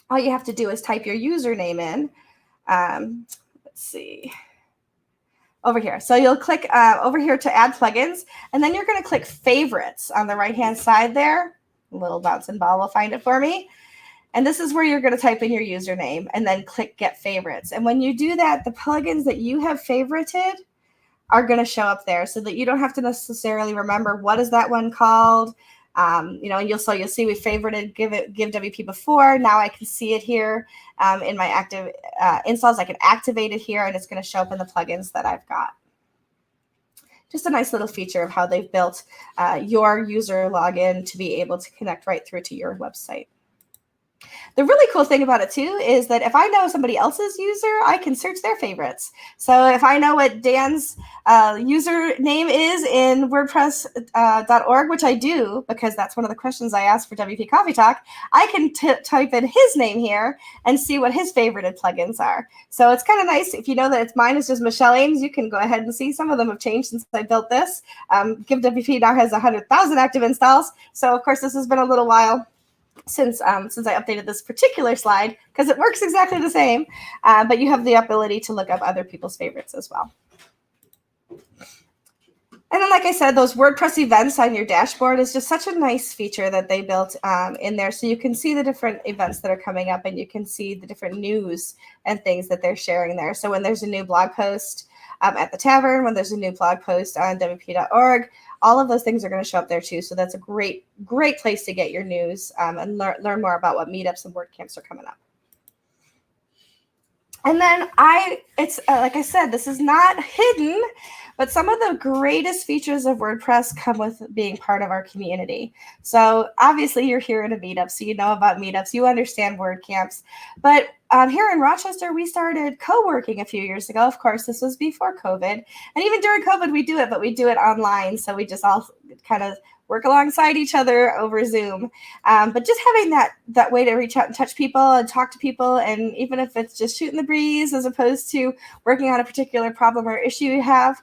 all you have to do is type your username in. Let's see. Over here. So you'll click over here to add plugins, and then you're going to click favorites on the right-hand side there. A little bouncing ball will find it for me. And this is where you're going to type in your username and then click get favorites. And when you do that, the plugins that you have favorited are going to show up there so that you don't have to necessarily remember what is that one called. And you'll see we favorited Give WP before. Now I can see it here in my active installs. I can activate it here, and it's going to show up in the plugins that I've got. Just a nice little feature of how they've built your user login to be able to connect right through to your website. The really cool thing about it too is that if I know somebody else's user, I can search their favorites. So if I know what Dan's username is in WordPress.org, which I do because that's one of the questions I asked for WP Coffee Talk, I can type in his name here and see what his favorited plugins are. So it's kind of nice if you know that it's mine is just Michelle Ames. You can go ahead and see some of them have changed since I built this. Give WP now has 100,000 active installs. So of course this has been a little while since I updated this particular slide because it works exactly the same, but you have the ability to look up other people's favorites as well. And then, like I said, those WordPress events on your dashboard is just such a nice feature that they built in there. So you can see the different events that are coming up and you can see the different news and things that they're sharing there. So when there's a new blog post at the tavern, when there's a new blog post on WP.org, all of those things are going to show up there too. So that's a great place to get your news and learn more about what meetups and WordCamps are coming up. And then it's like I said, this is not hidden, but some of the greatest features of WordPress come with being part of our community. So obviously you're here in a meetup, so you know about meetups, you understand WordCamps. But here in Rochester, we started co-working a few years ago. Of course, this was before COVID. And even during COVID, we do it, but we do it online. So we just all kind of work alongside each other over Zoom. But just having that way to reach out and touch people and talk to people, and even if it's just shooting the breeze as opposed to working on a particular problem or issue you have,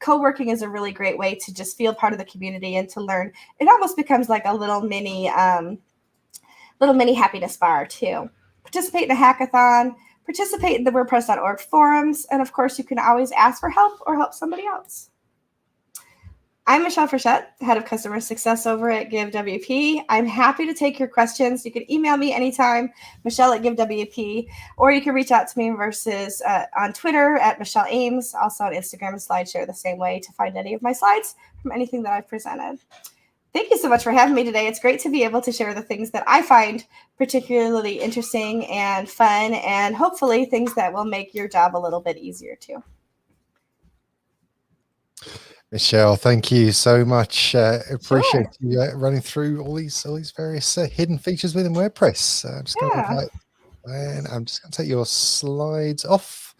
co-working is a really great way to just feel part of the community and to learn. It almost becomes like a little mini happiness bar too. Participate in a hackathon, participate in the WordPress.org forums, and of course you can always ask for help or help somebody else. I'm Michelle Frechette, Head of Customer Success over at GiveWP. I'm happy to take your questions. You can email me anytime, Michelle@GiveWP, or you can reach out to me on Twitter at Michelle Ames, also on Instagram and SlideShare the same way to find any of my slides from anything that I've presented. Thank you so much for having me today. It's great to be able to share the things that I find particularly interesting and fun, and hopefully things that will make your job a little bit easier too. Michelle, thank you so much. Appreciate you running through all these various hidden features within WordPress. I'm just going to take your slides off.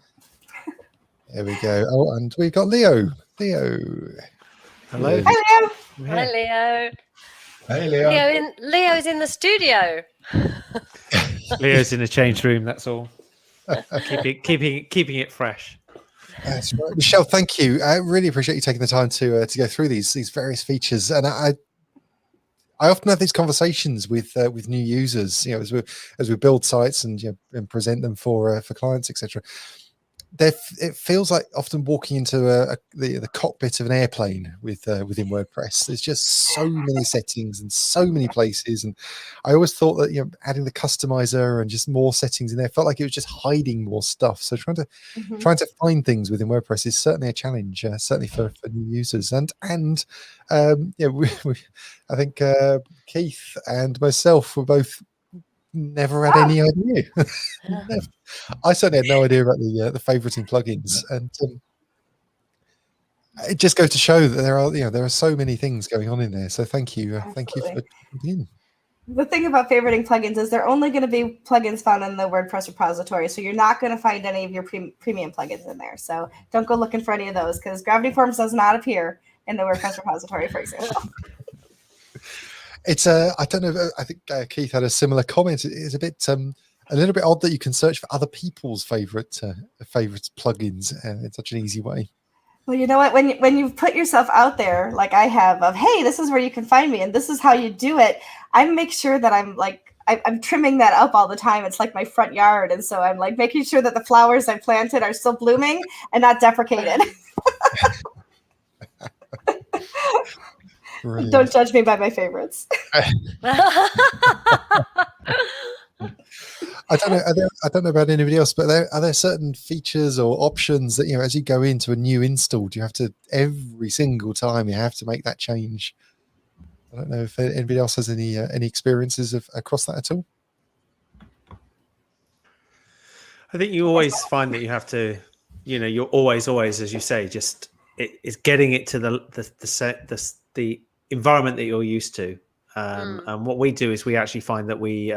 There we go. Oh, and we've got Leo. Hello. Hi, Leo. Hi, Leo. Hey, Leo. Leo's in the studio. Leo's in the change room. That's all. keeping it fresh. That's right. Michelle, thank you. I really appreciate you taking the time to go through these various features. And I often have these conversations with new users, as we build sites and and present them for clients, etc. It feels like often walking into the cockpit of an airplane within WordPress. There's just so many settings and so many places, and I always thought that adding the customizer and just more settings in there felt like it was just hiding more stuff. So trying to find things within WordPress is certainly a challenge, certainly for new users. And I think Keith and myself were both never had any idea. I certainly had no idea about the favoriting plugins, and it just goes to show that there are so many things going on in there. So thank you for being. The thing about favoriting plugins is they're only going to be plugins found in the WordPress repository, so you're not going to find any of your premium plugins in there. So don't go looking for any of those, because Gravity Forms does not appear in the WordPress repository, for example. It's I don't know. I think Keith had a similar comment. It's a little bit odd that you can search for other people's favorite plugins in such an easy way. Well, you know what? When you put yourself out there, like I have, of hey, this is where you can find me, and this is how you do it. I make sure that I'm trimming that up all the time. It's like my front yard, and so I'm like making sure that the flowers I planted are still blooming and not deprecated. Brilliant. Don't judge me by my favorites. I don't know about anybody else, but are there certain features or options that as you go into a new install, do you have to every single time you have to make that change? I don't know if anybody else has any experiences across that at all. I think you always find that you have to, you're always, as you say, just it's getting it to the environment that you're used to. And what we do is we actually find that we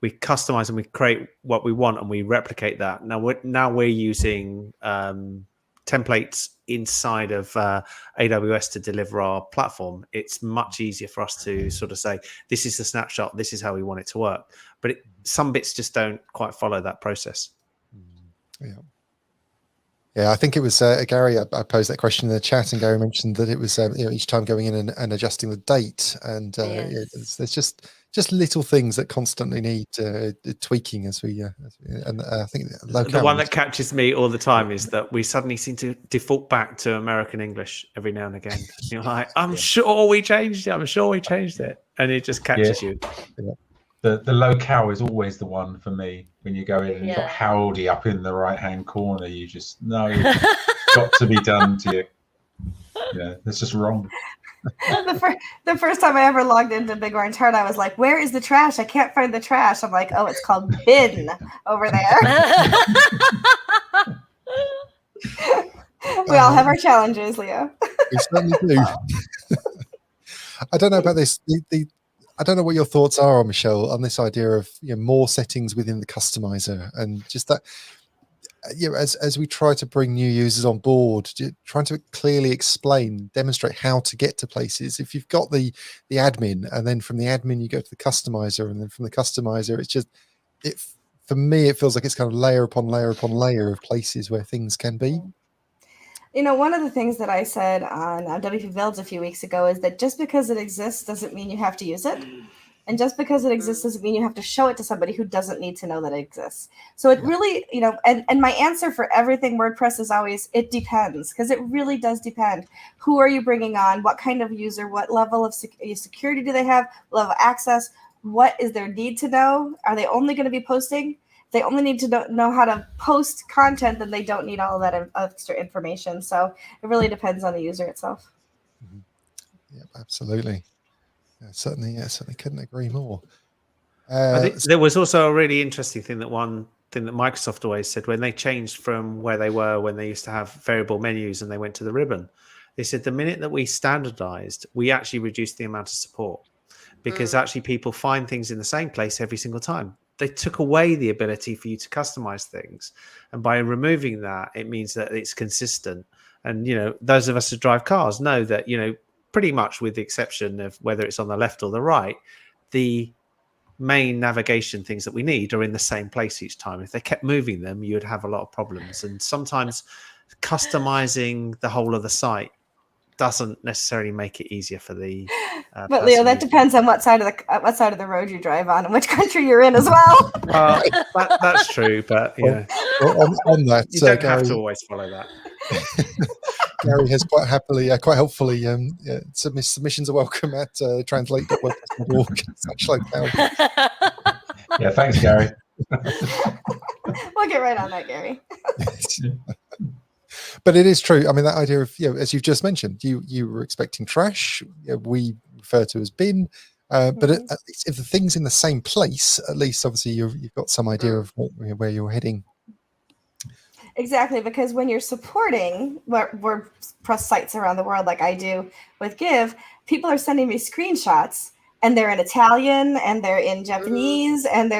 customize and we create what we want and we replicate that. Now we're using templates inside of AWS to deliver our platform. It's much easier for us to sort of say, this is the snapshot, this is how we want it to work. But some bits just don't quite follow that process. Yeah, I think it was Gary. I posed that question in the chat, and Gary mentioned that it was each time going in and adjusting the date, and there's just little things that constantly need tweaking as we. And I think the one that catches me all the time is that we suddenly seem to default back to American English every now and again. You're like, I'm sure we changed it, and it just catches you. Yeah. The locale is always the one for me when you go in and you've got howdy up in the right hand corner. You just know it's got to be done to you. Yeah, it's just wrong. The first time I ever logged into Big Orange Heart, I was like, where is the trash? I can't find the trash. I'm like, oh, it's called bin over there. We all have our challenges, Leo. We certainly do. I don't know about this. I don't know what your thoughts are, Michelle, on this idea of more settings within the customizer, and just that as we try to bring new users on board, trying to clearly explain, demonstrate how to get to places. If you've got the admin, and then from the admin you go to the customizer, and then from the customizer, it's just for me it feels like it's kind of layer upon layer upon layer of places where things can be. One of the things that I said on WP Builds a few weeks ago is that just because it exists doesn't mean you have to use it. And just because it exists doesn't mean you have to show it to somebody who doesn't need to know that it exists. So it really, and my answer for everything WordPress is always, it depends, because it really does depend. Who are you bringing on? What kind of user? What level of security do they have? Level of access? What is their need to know? Are they only going to be posting? They only need to know how to post content, then they don't need all of that extra information. So it really depends on the user itself. Yeah, absolutely. Certainly couldn't agree more. I think there was also a really interesting thing that Microsoft always said when they changed from where they were when they used to have variable menus and they went to the ribbon. They said the minute that we standardized, we actually reduced the amount of support, because actually people find things in the same place every single time. They took away the ability for you to customize things. And by removing that, it means that it's consistent. And, those of us who drive cars know that, pretty much with the exception of whether it's on the left or the right, the main navigation things that we need are in the same place each time. If they kept moving them, you would have a lot of problems. And sometimes customizing the whole of the site doesn't necessarily make it easier for the but Leo, that depends on what side of the road you drive on and which country you're in as well. That's true, but on that, you don't Gary, have to always follow that. Gary has quite helpfully submissions are welcome at translate.wordpress.org. Yeah, thanks, Gary. We'll get right on that, Gary. But it is true. I mean, that idea of, as you've just mentioned, you were expecting trash. We refer to as bin. But at least if the thing's in the same place, at least obviously you've got some idea of where you're heading. Exactly, because when you're supporting WordPress sites around the world, like I do with Give, people are sending me screenshots, and they're in Italian, and they're in Japanese, and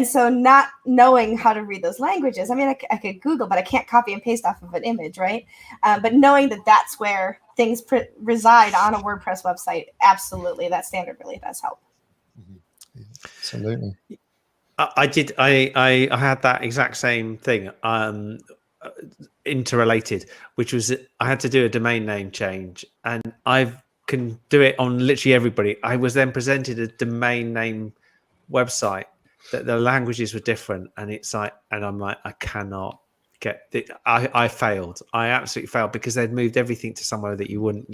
so not knowing how to read those languages. I mean, I could Google, but I can't copy and paste off of an image, right? But knowing that that's where things reside on a WordPress website, absolutely, that standard really does help. Yeah, absolutely. I had that exact same thing, interrelated, which was I had to do a domain name change, and I can do it on literally everybody. I was then presented a domain name website that the languages were different, and I'm like, I cannot get it. I failed. I absolutely failed, because they'd moved everything to somewhere that you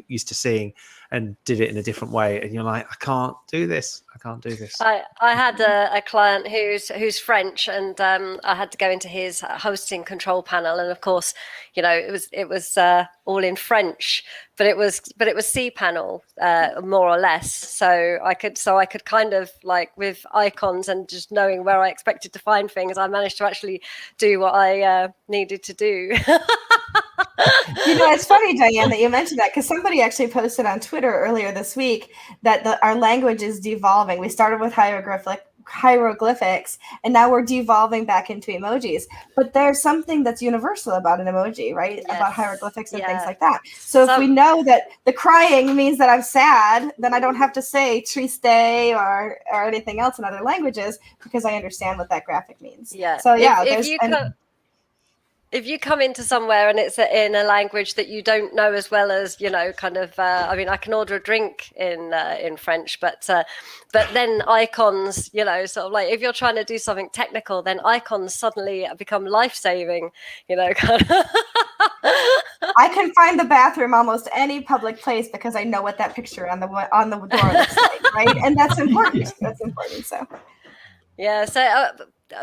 used to seeing, and did it in a different way, and you're like, I can't do this. I had a client who's French, and I had to go into his hosting control panel, and of course, it was all in French, but it was cPanel more or less. So I could kind of, like, with icons and just knowing where I expected to find things, I managed to actually do what I needed to do. It's funny, Diane, that you mentioned that, because somebody actually posted on Twitter earlier this week that our language is devolving. We started with hieroglyphics, and now we're devolving back into emojis. But there's something that's universal about an emoji, right? Yes. About hieroglyphics and things like that. So if we know that the crying means that I'm sad, then I don't have to say triste or anything else in other languages, because I understand what that graphic means. Yeah. So yeah, if you come into somewhere and it's in a language that you don't know as well as, kind of, I mean, I can order a drink in French, but then icons, sort of like if you're trying to do something technical, then icons suddenly become life-saving, kind of. I can find the bathroom almost any public place because I know what that picture on the door looks like, right? And that's important. That's important. So. Yeah. So.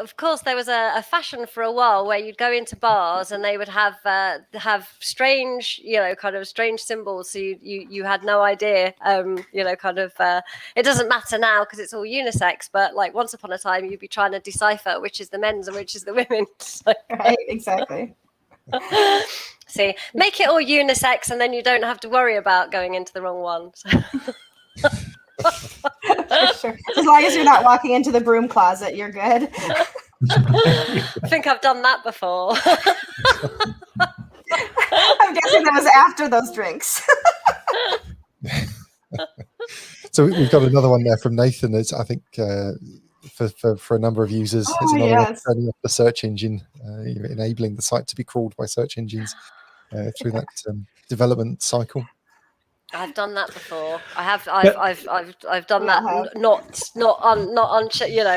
Of course, there was a fashion for a while where you'd go into bars and they would have strange, kind of strange symbols. So you had no idea, kind of. It doesn't matter now because it's all unisex. But like once upon a time, you'd be trying to decipher which is the men's and which is the women's. Right, exactly. See, make it all unisex, and then you don't have to worry about going into the wrong one. Sure. As long as you're not walking into the broom closet, you're good. I think I've done that before. I'm guessing that was after those drinks. So we've got another one there from Nathan. It's, I think, for a number of users, it's another one turning off the search engine, enabling the site to be crawled by search engines through that development cycle. I've done that before. I've done that. Not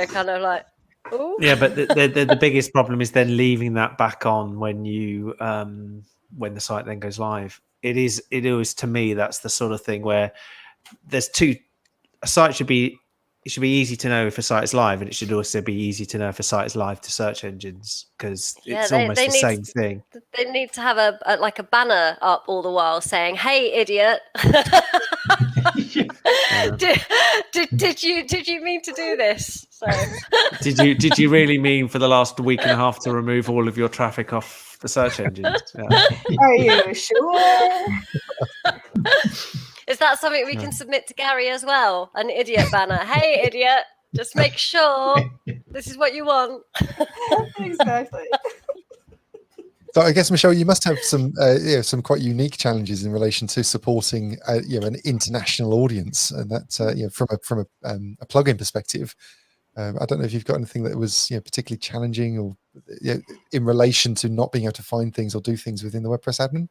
kind of like. Ooh. Yeah, but the biggest problem is then leaving that back on when you when the site then goes live. It is to me, that's the sort of thing where there's a site should be easy to know if a site is live, and it should also be easy to know if a site is live to search engines, because it's almost the same thing. They need to have a banner up all the while saying, "Hey, idiot! Did you mean to do this?" So. Did you really mean for the last week and a half to remove all of your traffic off the search engines? Yeah. Are you sure? Is that something we can submit to Gary as well? An idiot banner. Hey, idiot! Just make sure this is what you want. Exactly. So I guess, Michelle, you must have some quite unique challenges in relation to supporting an international audience, and that from a plugin perspective. I don't know if you've got anything that was particularly challenging, or in relation to not being able to find things or do things within the WordPress admin.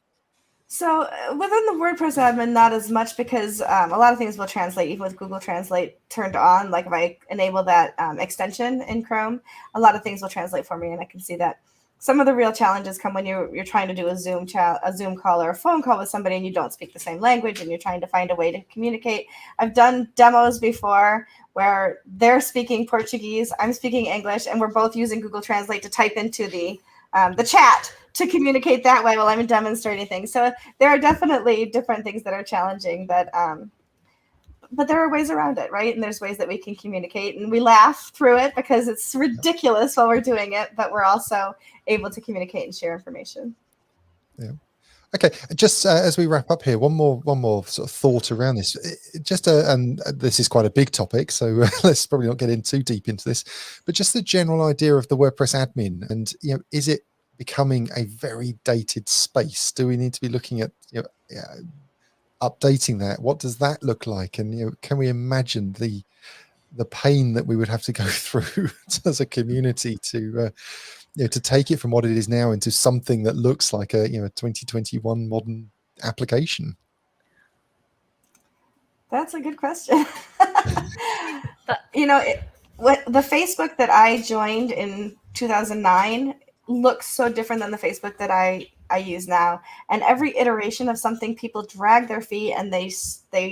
So within the WordPress admin, not as much, because a lot of things will translate even with Google Translate turned on. Like if I enable that extension in Chrome, a lot of things will translate for me, and I can see that. Some of the real challenges come when you're trying to do a Zoom call or a phone call with somebody and you don't speak the same language and you're trying to find a way to communicate. I've done demos before where they're speaking Portuguese, I'm speaking English, and we're both using Google Translate to type into the chat to communicate that way while I'm demonstrating things. So there are definitely different things that are challenging, but there are ways around it, right? And there's ways that we can communicate, and we laugh through it because it's ridiculous while we're doing it, but we're also able to communicate and share information. Yeah. Okay. Just as we wrap up here, one more sort of thought around this. And this is quite a big topic, so let's probably not get in too deep into this. But just the general idea of the WordPress admin, and is it becoming a very dated space? Do we need to be looking at updating that? What does that look like? And can we imagine the pain that we would have to go through as a community to take it from what it is now into something that looks like a 2021 modern application? That's a good question. The Facebook that I joined in 2009 looks so different than the Facebook that I use now. And every iteration of something, people drag their feet and they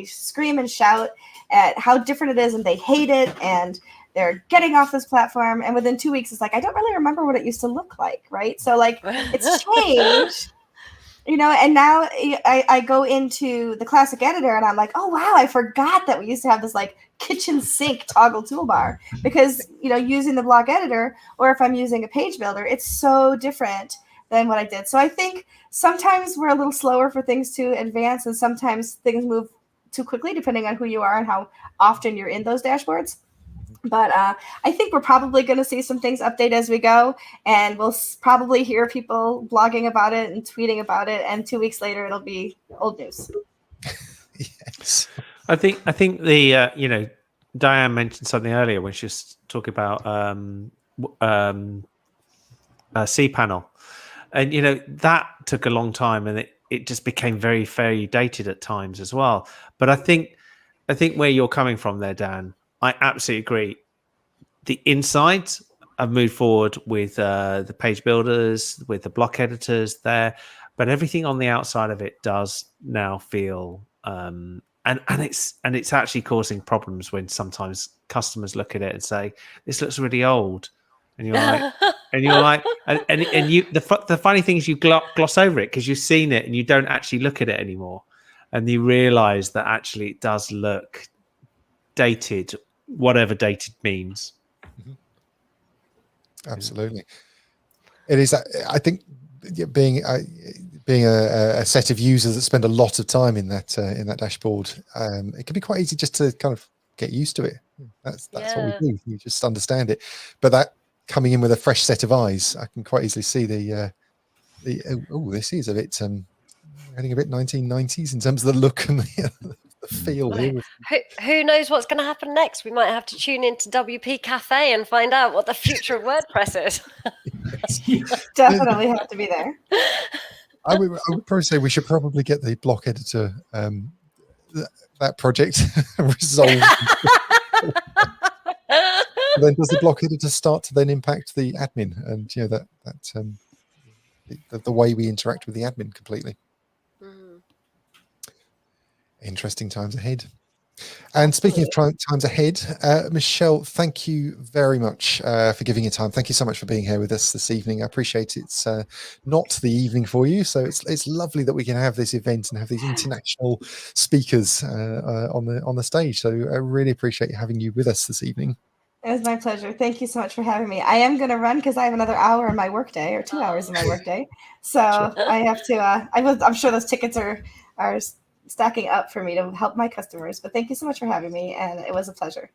scream and shout at how different it is, and they hate it, and they're getting off this platform. And within 2 weeks, it's like, I don't really remember what it used to look like, right? So like it's changed, and now I go into the classic editor and I'm like, oh, wow, I forgot that we used to have this like kitchen sink toggle toolbar, because, using the block editor, or if I'm using a page builder, it's so different than what I did. So I think sometimes we're a little slower for things to advance, and sometimes things move too quickly depending on who you are and how often you're in those dashboards. But I think we're probably going to see some things update as we go, and we'll probably hear people blogging about it and tweeting about it, and 2 weeks later it'll be old news. Yes. I think the Diane mentioned something earlier when she was talking about cPanel, and that took a long time, and it just became very, very dated at times as well. But I think where you're coming from there, Dan, I absolutely agree. The insides have moved forward with the page builders, with the block editors there, but everything on the outside of it does now feel and it's actually causing problems when sometimes customers look at it and say, "This looks really old," and you're like, and you the funny thing is you gloss over it because you've seen it and you don't actually look at it anymore, and you realise that actually it does look dated, whatever dated means. Absolutely, it is. I think being a set of users that spend a lot of time in that dashboard, it can be quite easy just to kind of get used to it. That's what we do. You just understand it. But that coming in with a fresh set of eyes, I can quite easily see this is a bit heading a bit 1990s in terms of the look and the feel. Well, who knows what's going to happen next? We might have to tune into WP Cafe and find out what the future of WordPress is. Definitely have to be there. I would probably say we should probably get the block editor that project resolved. Then does the block editor start to then impact the admin and the way we interact with the admin completely? Interesting times ahead. And speaking of times ahead, Michelle, thank you very much for giving your time. Thank you so much for being here with us this evening. I appreciate it's not the evening for you, so it's lovely that we can have this event and have these international speakers on the stage. So I really appreciate having you with us this evening. It was my pleasure. Thank you so much for having me. I am going to run because I have another hour in my workday, or 2 hours in my workday. So I have to. I'm sure those tickets are stacking up for me to help my customers. But thank you so much for having me, and it was a pleasure.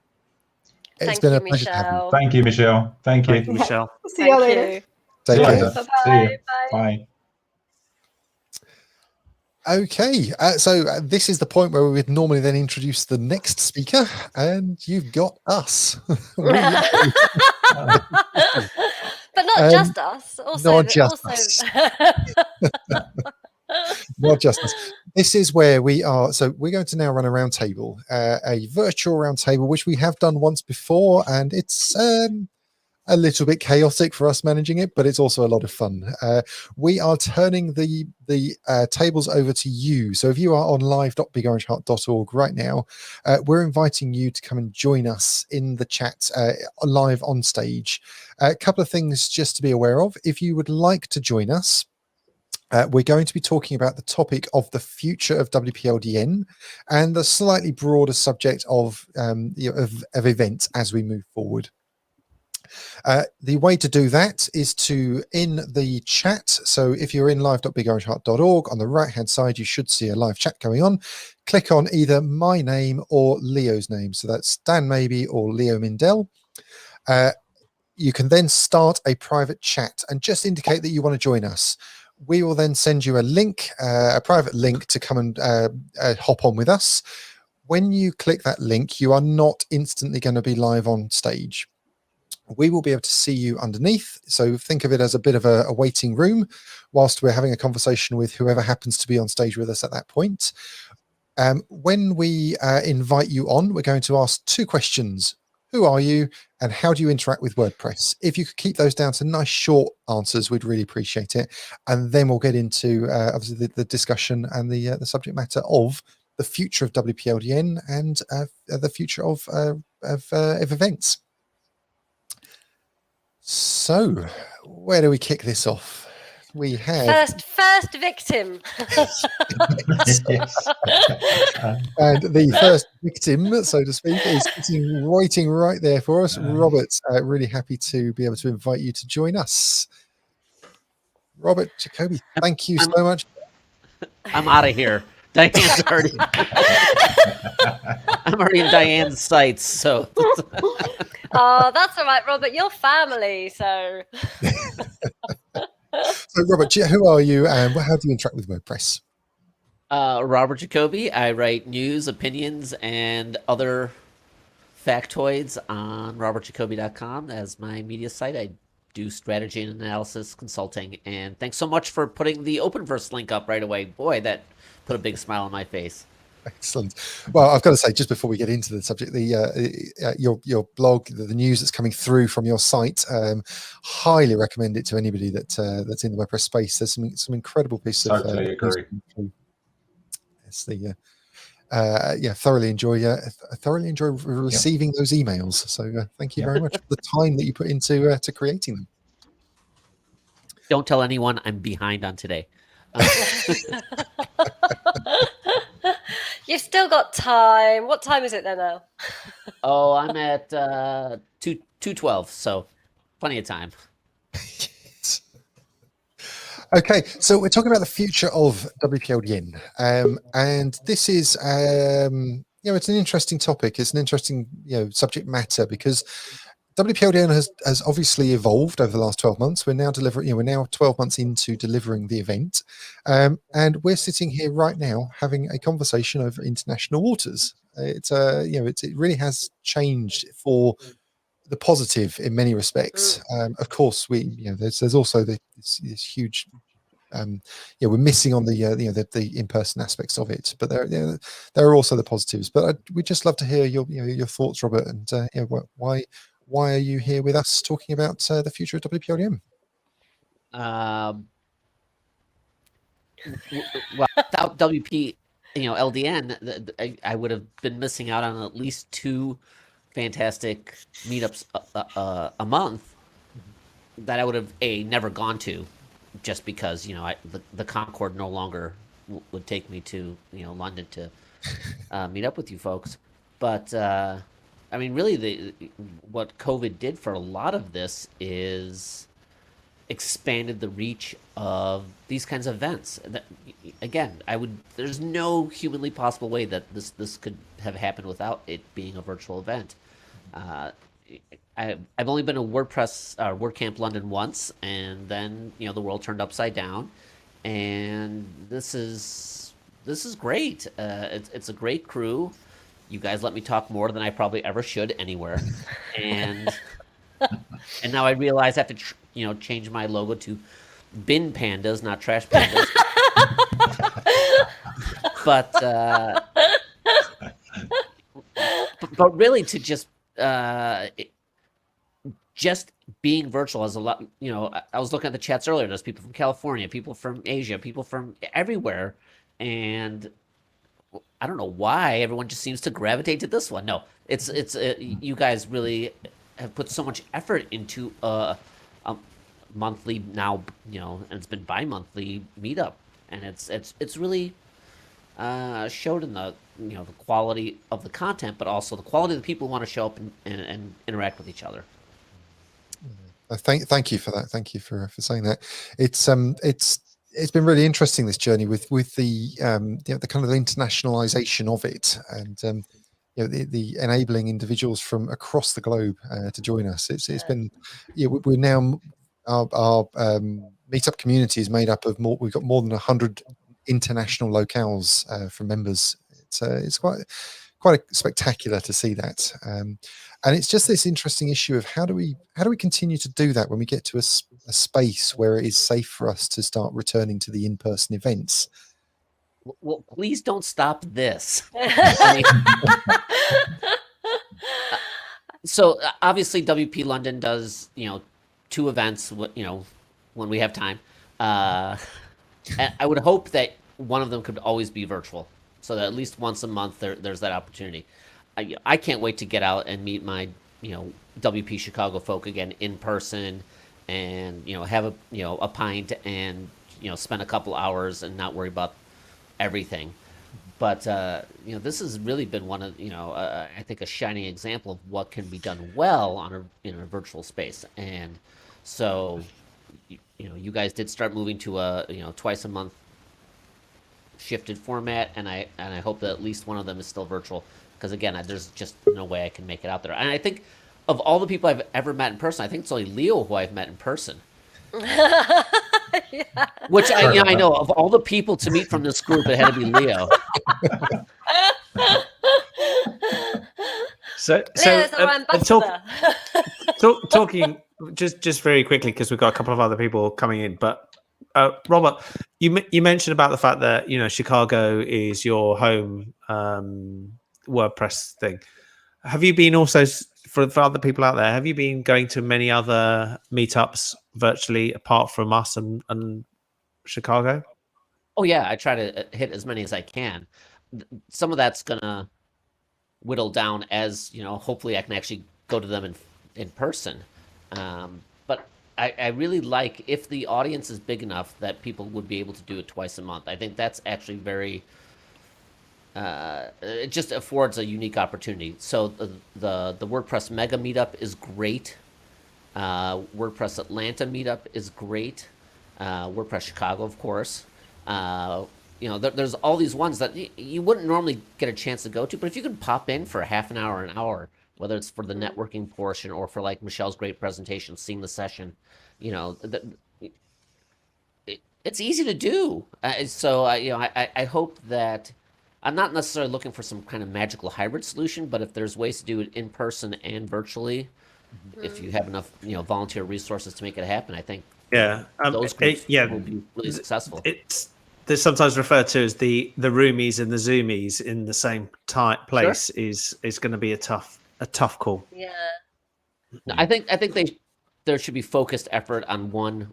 It's been a pleasure. Thank you, Michelle. Thank you, Michelle. See you later. Take care. Bye-bye. Bye. Okay, so this is the point where we would normally then introduce the next speaker, and you've got us. But not just us. Also, not just us. Not just us. This is where we are. So we're going to now run a round table, a virtual round table, which we have done once before, and it's a little bit chaotic for us managing it, but it's also a lot of fun. We are turning the tables over to you. So if you are on live.bigorangeheart.org right now, we're inviting you to come and join us in the chat live on stage. A couple of things just to be aware of. If you would like to join us, we're going to be talking about the topic of the future of WPLDN and the slightly broader subject of events as we move forward. The way to do that is to in the chat. So if you're in live.bigorangeheart.org, on the right hand side you should see a live chat going on. Click on either my name or Leo's name, so that's Dan Maybe or Leo Mindell. You can then start a private chat and just indicate that you want to join us. We will then send you a link, a private link, to come and hop on with us. When you click that link, you are not instantly going to be live on stage. We will be able to see you underneath. So think of it as a bit of a waiting room whilst we're having a conversation with whoever happens to be on stage with us at that point. When we invite you on, we're going to ask two questions. Who are you and how do you interact with WordPress? If you could keep those down to nice short answers, we'd really appreciate it. And then we'll get into obviously the discussion and the subject matter of the future of WPLDN and the future of events. So, where do we kick this off? We have first victim. And the first victim, so to speak, is sitting waiting right there for us. Robert, really happy to be able to invite you to join us. Robert Jacoby, thank you so much. I'm out of here. Diane's already. I'm already in Diane's sights, so. Oh, that's all right, Robert. You're family, so. So, Robert, who are you, and how do you interact with WordPress? Robert Jacoby. I write news, opinions, and other factoids on robertjacoby.com as my media site. I do strategy and analysis consulting. And thanks so much for putting the Openverse link up right away. Boy, that put a big smile on my face. Excellent. Well, I've got to say, just before we get into the subject, your blog, the news that's coming through from your site, highly recommend it to anybody that's in the WordPress space. There's some incredible pieces of Totally agree. It's the thoroughly enjoy receiving those emails. So thank you very much for the time that you put into to creating them. Don't tell anyone I'm behind on today. You've still got time. What time is it there now? Oh, I'm at 2:12, so plenty of time. Okay, so we're talking about the future of WPLDN, and this is it's an interesting topic. It's an interesting subject matter because WPLDN has obviously evolved over the last 12 months. We're now delivering. We're now 12 months into delivering the event, and we're sitting here right now having a conversation over international waters. It really has changed for the positive in many respects. Of course, there's also this huge. We're missing on the in-person aspects of it, but there are also the positives. But we'd just love to hear your thoughts, Robert, and why are you here with us talking about the future of WPLDN? Well, without WP, LDN, I would have been missing out on at least 2 fantastic meetups a month that I would have never gone to, just because the Concord no longer would take me to London to meet up with you folks. But I mean, really, what COVID did for a lot of this is expanded the reach of these kinds of events. Again, there's no humanly possible way that this could have happened without it being a virtual event. I've only been to WordCamp London once, and then the world turned upside down, and this is great. It's a great crew. You guys let me talk more than I probably ever should anywhere, and now I realize I have to change my logo to bin pandas, not trash pandas. but really, to just being virtual has a lot. I was looking at the chats earlier. There's people from California, people from Asia, people from everywhere, and I don't know why everyone just seems to gravitate to this one. No, it's you guys really have put so much effort into a monthly now, and it's been bi-monthly meetup, and it's really showed in the the quality of the content, but also the quality of the people who want to show up and interact with each other. Thank you for that. Thank you for saying that. It's been really interesting, this journey with the the kind of internationalization of it, and the enabling individuals from across the globe to join us. It's been we're now our meetup community is made up of we've got more than 100 international locales from members. It's quite spectacular to see that, and it's just this interesting issue of how do we continue to do that when we get to a space where it is safe for us to start returning to the in-person events. Well, please don't stop this. So obviously WP London does 2 events when we have time. And I would hope that one of them could always be virtual, so that at least once a month there's that opportunity. I can't wait to get out and meet my WP Chicago folk again in person, and have a pint and spend a couple hours and not worry about everything. But this has really been one of I think a shining example of what can be done well in a virtual space. And so you guys did start moving to a twice a month shifted format, and I hope that at least one of them is still virtual, because again, there's just no way I can make it out there. And I think of all the people I've ever met in person, I think it's only Leo who I've met in person. Yeah. Which I know of all the people to meet from this group, it had to be Leo. So Leo's our ambassador. talking just very quickly, because we've got a couple of other people coming in, but Robert, you mentioned about the fact that Chicago is your home WordPress thing. Have you been also, for other people out there, have you been going to many other meetups virtually apart from us and Chicago? Oh yeah, I try to hit as many as I can. Some of that's gonna whittle down as hopefully I can actually go to them in person. But I really like, if the audience is big enough, that people would be able to do it twice a month. I think that's actually very it just affords a unique opportunity. So the WordPress Mega Meetup is great. WordPress Atlanta Meetup is great. WordPress Chicago, of course. There's all these ones that you wouldn't normally get a chance to go to, but if you could pop in for half an hour, whether it's for the networking portion or for like Michelle's great presentation, seeing the session, it's easy to do. So I hope that I'm not necessarily looking for some kind of magical hybrid solution, but if there's ways to do it in person and virtually, if you have enough volunteer resources to make it happen, I think those groups will be really successful. They're sometimes referred to as the roomies and the zoomies in the same place. Sure. is going to be a tough call. Yeah. No, I think there should be focused effort on one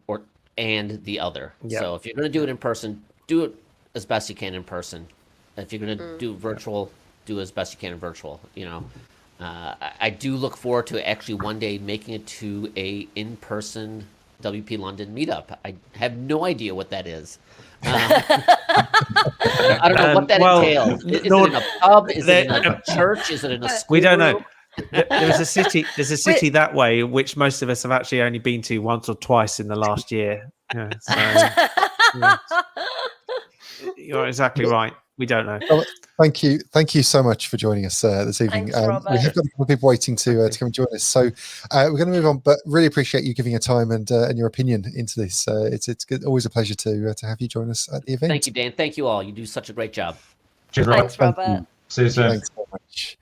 and the other. Yep. So if you're going to do it in person, do it as best you can in person. If you're going to do virtual, do as best you can in virtual. I do look forward to actually one day making it to a in-person WP London meetup. I have no idea what that is. I don't know what that entails. Is it in a pub? Is it in a church? Is it in a school? We don't know. There's a city that way, which most of us have actually only been to once or twice in the last year. You're exactly right. We don't know. Well, thank you so much for joining us this evening. Thanks, we have got a couple of people waiting to come and join us, so we're going to move on. But really appreciate you giving your time and your opinion into this. It's good, always a pleasure to have you join us at the event. Thank you, Dan. Thank you all. You do such a great job. Cheers, Thanks, Robert. See you soon. Thanks so much.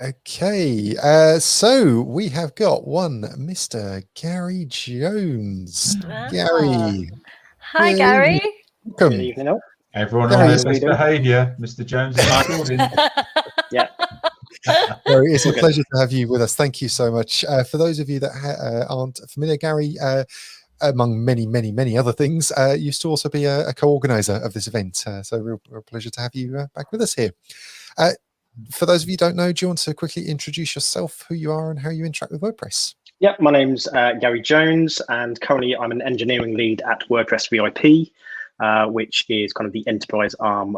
Okay, so we have got one Mr. Gary Jones. Gary. Hi, Gary. Welcome. Good evening, all. Everyone on his best behaviour. Mr. Jones is recording. Yeah. Gary, it's a pleasure to have you with us. Thank you so much. For those of you that aren't familiar, Gary, among many other things, used to also be a co-organizer of this event. So real pleasure to have you back with us here. For those of you who don't know, do you want to quickly introduce yourself, who you are and how you interact with WordPress? Yeah, my name's Gary Jones, and currently I'm an engineering lead at WordPress VIP, which is kind of the enterprise arm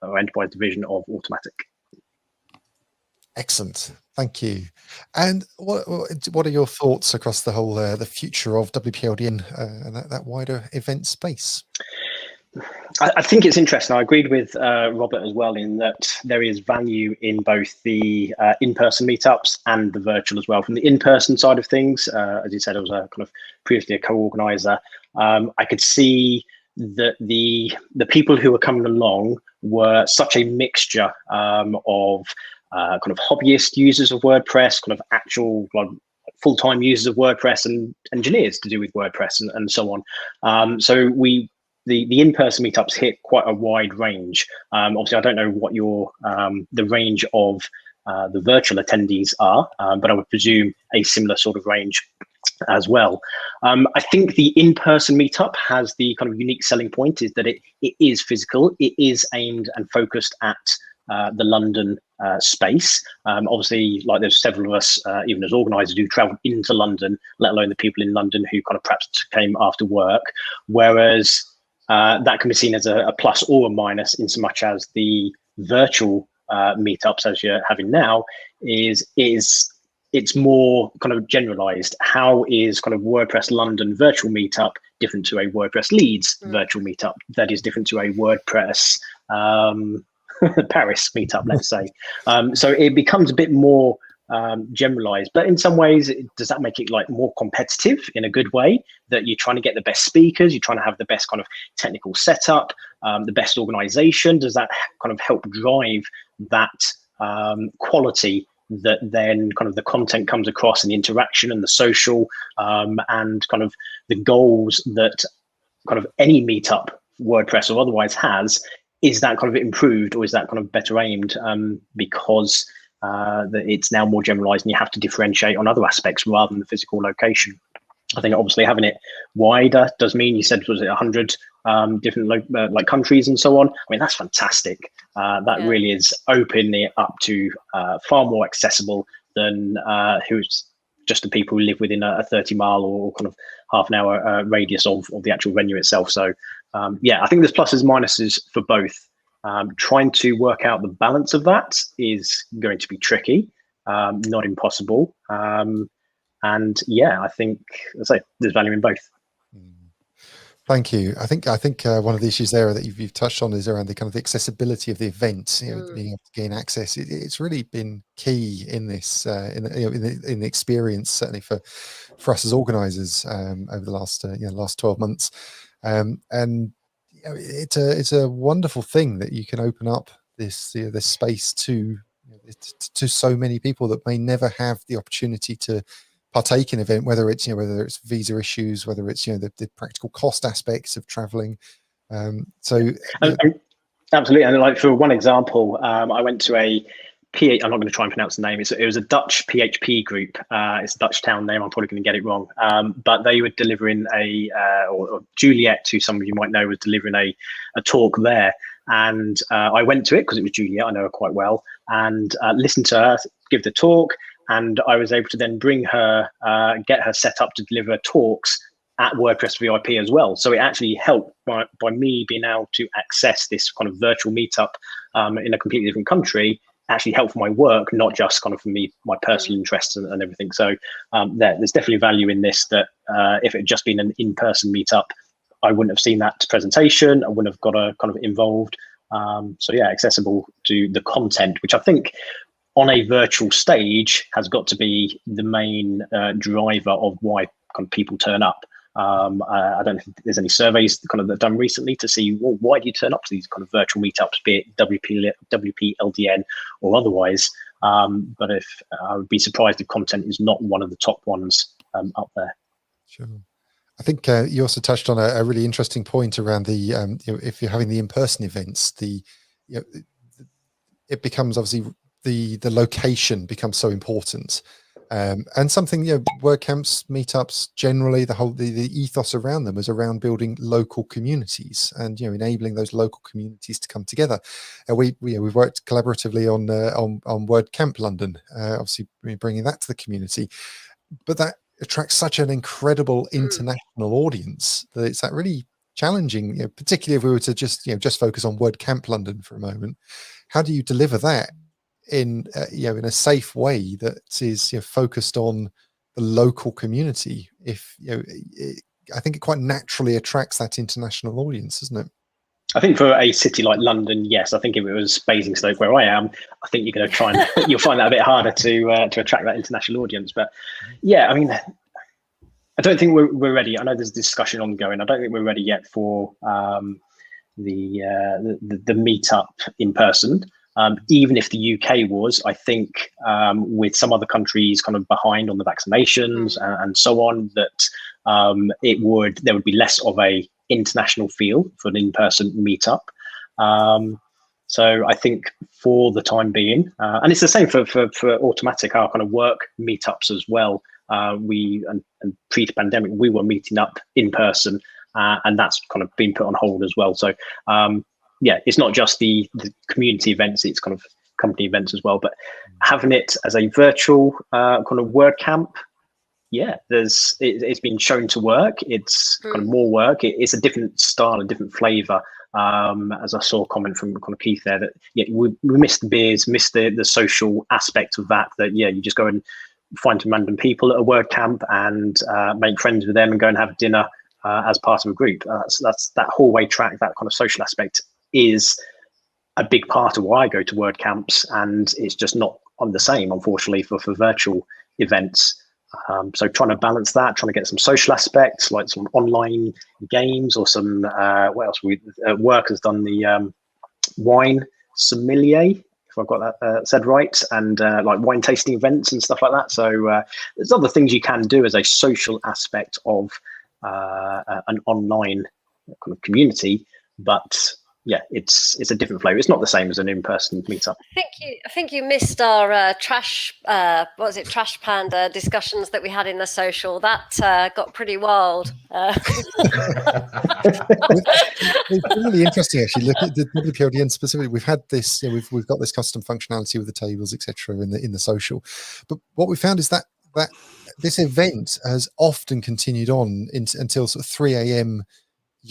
or enterprise division of Automatic. Excellent, thank you. And what are your thoughts across the whole the future of WPLDN and that wider event space? I think it's interesting. I agreed with Robert as well in that there is value in both the in-person meetups and the virtual as well. From the in-person side of things, as you said, I was previously a co-organizer. I could see that the people who were coming along were such a mixture of kind of hobbyist users of WordPress, kind of actual full-time users of WordPress, and engineers to do with WordPress and so on. So the in-person meetups hit quite a wide range. Obviously, I don't know what the range of the virtual attendees are, but I would presume a similar sort of range as well. I think the in-person meetup has the kind of unique selling point is that it is physical. It is aimed and focused at the London space. Obviously, like there's several of us, even as organisers, who travel into London, let alone the people in London who kind of perhaps came after work, whereas that can be seen as a plus or a minus in so much as the virtual meetups, as you're having now, is it's more kind of generalized. How is kind of WordPress London virtual meetup different to a WordPress Leeds virtual meetup that is different to a WordPress Paris meetup, let's say? So it becomes a bit more generalized, but in some ways, does that make it like more competitive in a good way, that you're trying to get the best speakers, you're trying to have the best kind of technical setup, the best organization? Does that kind of help drive that quality, that then kind of the content comes across and the interaction and the social and kind of the goals that kind of any meetup, WordPress or otherwise, has? Is that kind of improved, or is that kind of better aimed because that it's now more generalized and you have to differentiate on other aspects rather than the physical location? I think obviously having it wider does mean, you said, was it 100 different like countries and so on? I mean, that's fantastic. That really is opening it up to far more accessible than who's just the people who live within a 30-mile or kind of half an hour radius of the actual venue itself. So yeah, I think there's pluses and minuses for both. Trying to work out the balance of that is going to be tricky, not impossible. And yeah, I think, as I say, there's value in both. Thank you. I think one of the issues there that you've touched on is around the kind of the accessibility of the event, being able to gain access. It's really been key in this in the experience, certainly for us as organisers over the last 12 months. And it's a wonderful thing that you can open up this this space to so many people that may never have the opportunity to partake in an event, whether it's visa issues, whether it's the practical cost aspects of traveling. Absolutely. And like, for one example, I went to I'm not going to try and pronounce the name. It was a Dutch PHP group. It's a Dutch town name. I'm probably going to get it wrong. But they were delivering or Juliet, who some of you might know, was delivering a talk there. And I went to it because it was Juliet. I know her quite well, and listened to her give the talk. And I was able to then bring her, get her set up to deliver talks at WordPress VIP as well. So it actually helped by me being able to access this kind of virtual meetup in a completely different country, actually helped for my work, not just kind of for me, my personal interests and everything. So there's definitely value in this, that if it had just been an in-person meetup, I wouldn't have seen that presentation. I wouldn't have got kind of involved. So yeah, accessible to the content, which I think on a virtual stage has got to be the main driver of why kind of people turn up. I don't know if there's any surveys kind of that done recently to see, well, why do you turn up to these kind of virtual meetups, be it WPLDN or otherwise? But if I would be surprised if content is not one of the top ones up there. Sure. I think you also touched on a really interesting point around the if you're having the in-person events, it becomes obviously the location becomes so important, and something WordCamps, meetups, generally the ethos around them is around building local communities and enabling those local communities to come together. And we've worked collaboratively on WordCamp London, obviously bringing that to the community, but that attracts such an incredible international audience that it's that really challenging, particularly if we were to just focus on WordCamp London for a moment. How do you deliver that in in a safe way that is focused on the local community? If I think it quite naturally attracts that international audience, doesn't it? I think for a city like London, yes. I think if it was Basingstoke, where I am, I think you're going to try and you'll find that a bit harder to attract that international audience. But yeah, I mean, I don't think we're ready. I know there's discussion ongoing. I don't think we're ready yet for the meetup in person. Even if the UK was, I think with some other countries kind of behind on the vaccinations and so on, that there would be less of a international feel for an in-person meetup. So I think for the time being, and it's the same for Automatic, our kind of work meetups as well. And pre-pandemic, we were meeting up in person, and that's kind of been put on hold as well. So yeah, it's not just the community events, it's kind of company events as well. But having it as a virtual kind of WordCamp, yeah, it's been shown to work. It's kind of more work. It's a different style, a different flavour. As I saw a comment from kind of Keith there, that we missed the beers, missed the social aspect of that. That yeah, you just go and find some random people at a WordCamp and make friends with them and go and have dinner as part of a group. That's that hallway track, that kind of social aspect is a big part of why I go to WordCamps, and it's just not on the same, unfortunately, for virtual events. So trying to balance that, trying to get some social aspects like some online games or some what else? Work has done the wine sommelier, if I've got that said right, and like wine tasting events and stuff like that. So there's other things you can do as a social aspect of an online kind of community, but yeah, it's a different flavor. It's not the same as an in-person meetup. I think you missed our trash panda discussions that we had in the social. That got pretty wild. It's really interesting, actually. Look at the WPLDN specifically. We've had this. We've got this custom functionality with the tables, etc., in the social. But what we found is that this event has often continued on until sort of 3 a.m.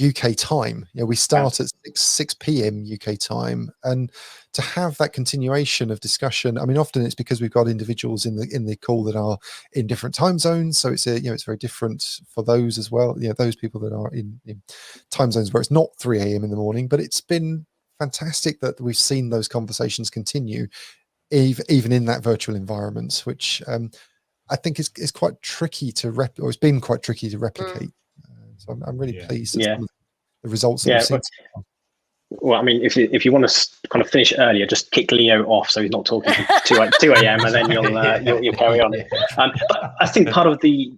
UK time. We start at 6 p.m. UK time, and to have that continuation of discussion, I mean, often it's because we've got individuals in the call that are in different time zones, so it's it's very different for those as well. Those people that are in time zones where it's not 3 a.m. in the morning. But it's been fantastic that we've seen those conversations continue, even in that virtual environment, which I think is quite tricky to or it's been quite tricky to replicate. So I'm really pleased with some of the results that we've seen. Well, I mean, if you want to kind of finish earlier, just kick Leo off so he's not talking to 2 a.m. and then you'll carry on. But I think part of the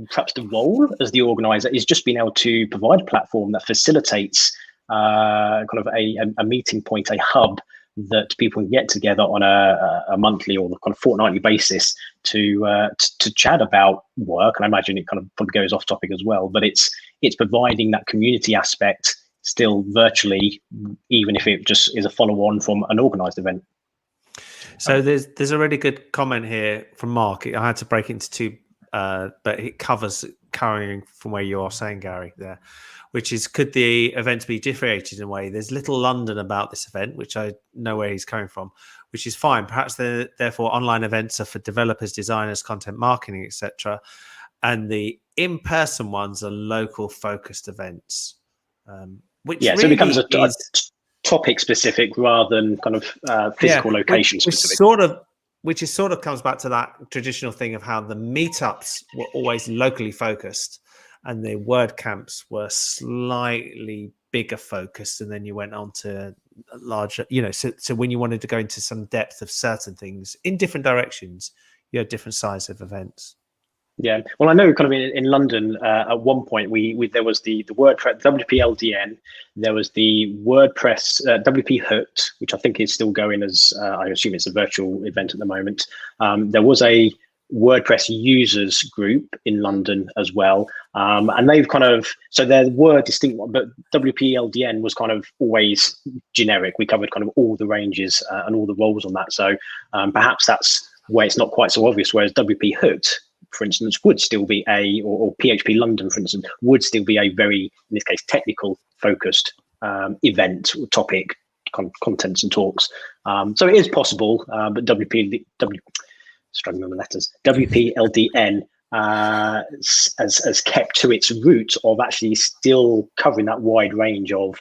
perhaps the role as the organizer is just being able to provide a platform that facilitates kind of a meeting point, a hub that people can get together on a monthly or kind of fortnightly basis to chat about work. And I imagine it kind of probably goes off topic as well, but it's providing that community aspect still virtually, even if it just is a follow-on from an organized event. So there's a really good comment here from Mark. I had to break it into two, but it covers carrying from where you are saying, Gary, there, which is, could the event be differentiated in a way? There's little London about this event, which I know where he's coming from, which is fine. Perhaps therefore online events are for developers, designers, content marketing, etc. And the in-person ones are local focused events. Which so really it becomes a topic specific rather than kind of physical location specific. Which sort of comes back to that traditional thing of how the meetups were always locally focused and the WordCamps were slightly bigger focused, and then you went on to larger, so when you wanted to go into some depth of certain things in different directions, you had different size of events. Yeah, well, I know kind of in London at one point there was the WordPress WPLDN, there was the WordPress WP Hooked, which I think is still going as I assume it's a virtual event at the moment. There was a WordPress users group in London as well, and they've kind of, so there were distinct ones, but WPLDN was kind of always generic. We covered kind of all the ranges and all the roles on that, so perhaps that's where it's not quite so obvious, whereas WP Hooked, for instance, would still be or PHP London, for instance, would still be a very, in this case, technical focused event or topic, contents and talks. So it is possible, but WPLDN has kept to its roots of actually still covering that wide range of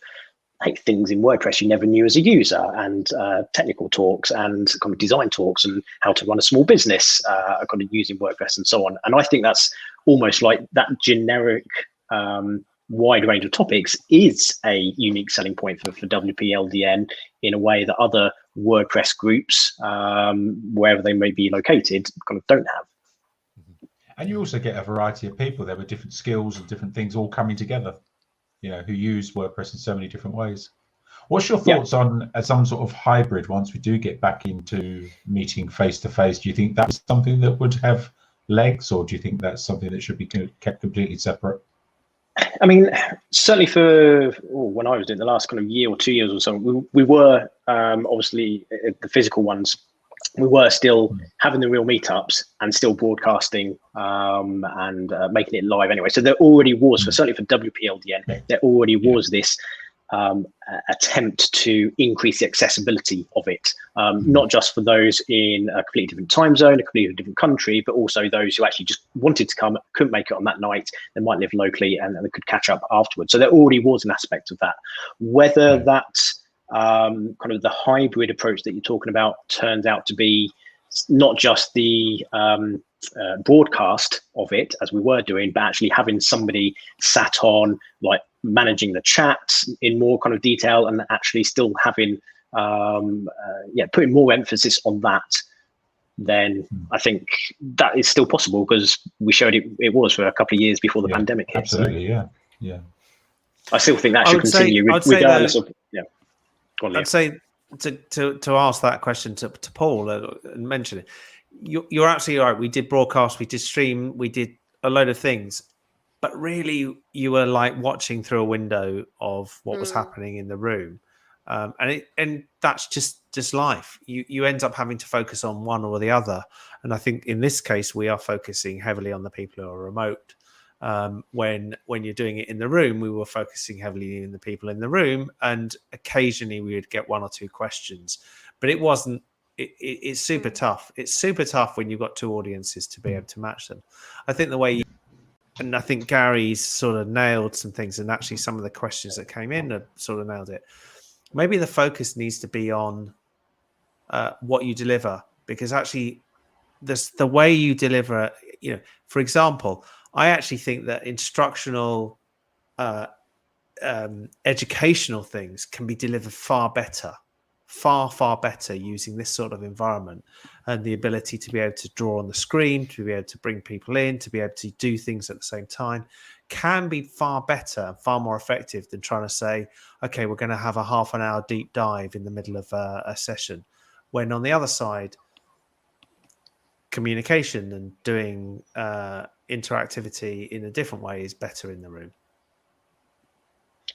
things in WordPress you never knew as a user, and technical talks and kind of design talks and how to run a small business kind of using WordPress and so on. And I think that's almost like that generic wide range of topics is a unique selling point for WPLDN in a way that other WordPress groups, wherever they may be located, kind of don't have. And you also get a variety of people there with different skills and different things all coming together, who use WordPress in so many different ways. What's your thoughts on some sort of hybrid once we do get back into meeting face to face? Do you think that's something that would have legs, or do you think that's something that should be kept completely separate? I mean, certainly for when I was doing the last kind of year or 2 years or so, we were obviously the physical ones. We were still having the real meetups and still broadcasting and making it live anyway. So there already was, certainly for WPLDN, there already was this attempt to increase the accessibility of it, not just for those in a completely different time zone, a completely different country, but also those who actually just wanted to come, couldn't make it on that night. They might live locally and they could catch up afterwards. So there already was an aspect of that. Whether that kind of the hybrid approach that you're talking about turns out to be not just the broadcast of it as we were doing, but actually having somebody sat on like managing the chat in more kind of detail and actually still having putting more emphasis on that, then I think that is still possible, because we showed it was for a couple of years before the pandemic hit. Absolutely, yeah. I still think that should continue regardless of I'd say to ask that question to Paul and mention it. You're absolutely right. We did broadcast, we did stream, we did a load of things, but really you were like watching through a window of what was happening in the room, and that's just life. You end up having to focus on one or the other, and I think in this case we are focusing heavily on the people who are remote. When you're doing it in the room, we were focusing heavily in the people in the room, and occasionally we would get one or two questions, but it wasn't. It's super tough. It's super tough when you've got two audiences to be able to match them. I think and I think Gary's sort of nailed some things, and actually some of the questions that came in have sort of nailed it. Maybe the focus needs to be on what you deliver, because actually the way you deliver, for example, I actually think that instructional, educational things can be delivered far better using this sort of environment, and the ability to be able to draw on the screen, to be able to bring people in, to be able to do things at the same time, can be far better, far more effective than trying to say, okay, we're going to have a half an hour deep dive in the middle of a session, when on the other side, communication and doing interactivity in a different way is better in the room.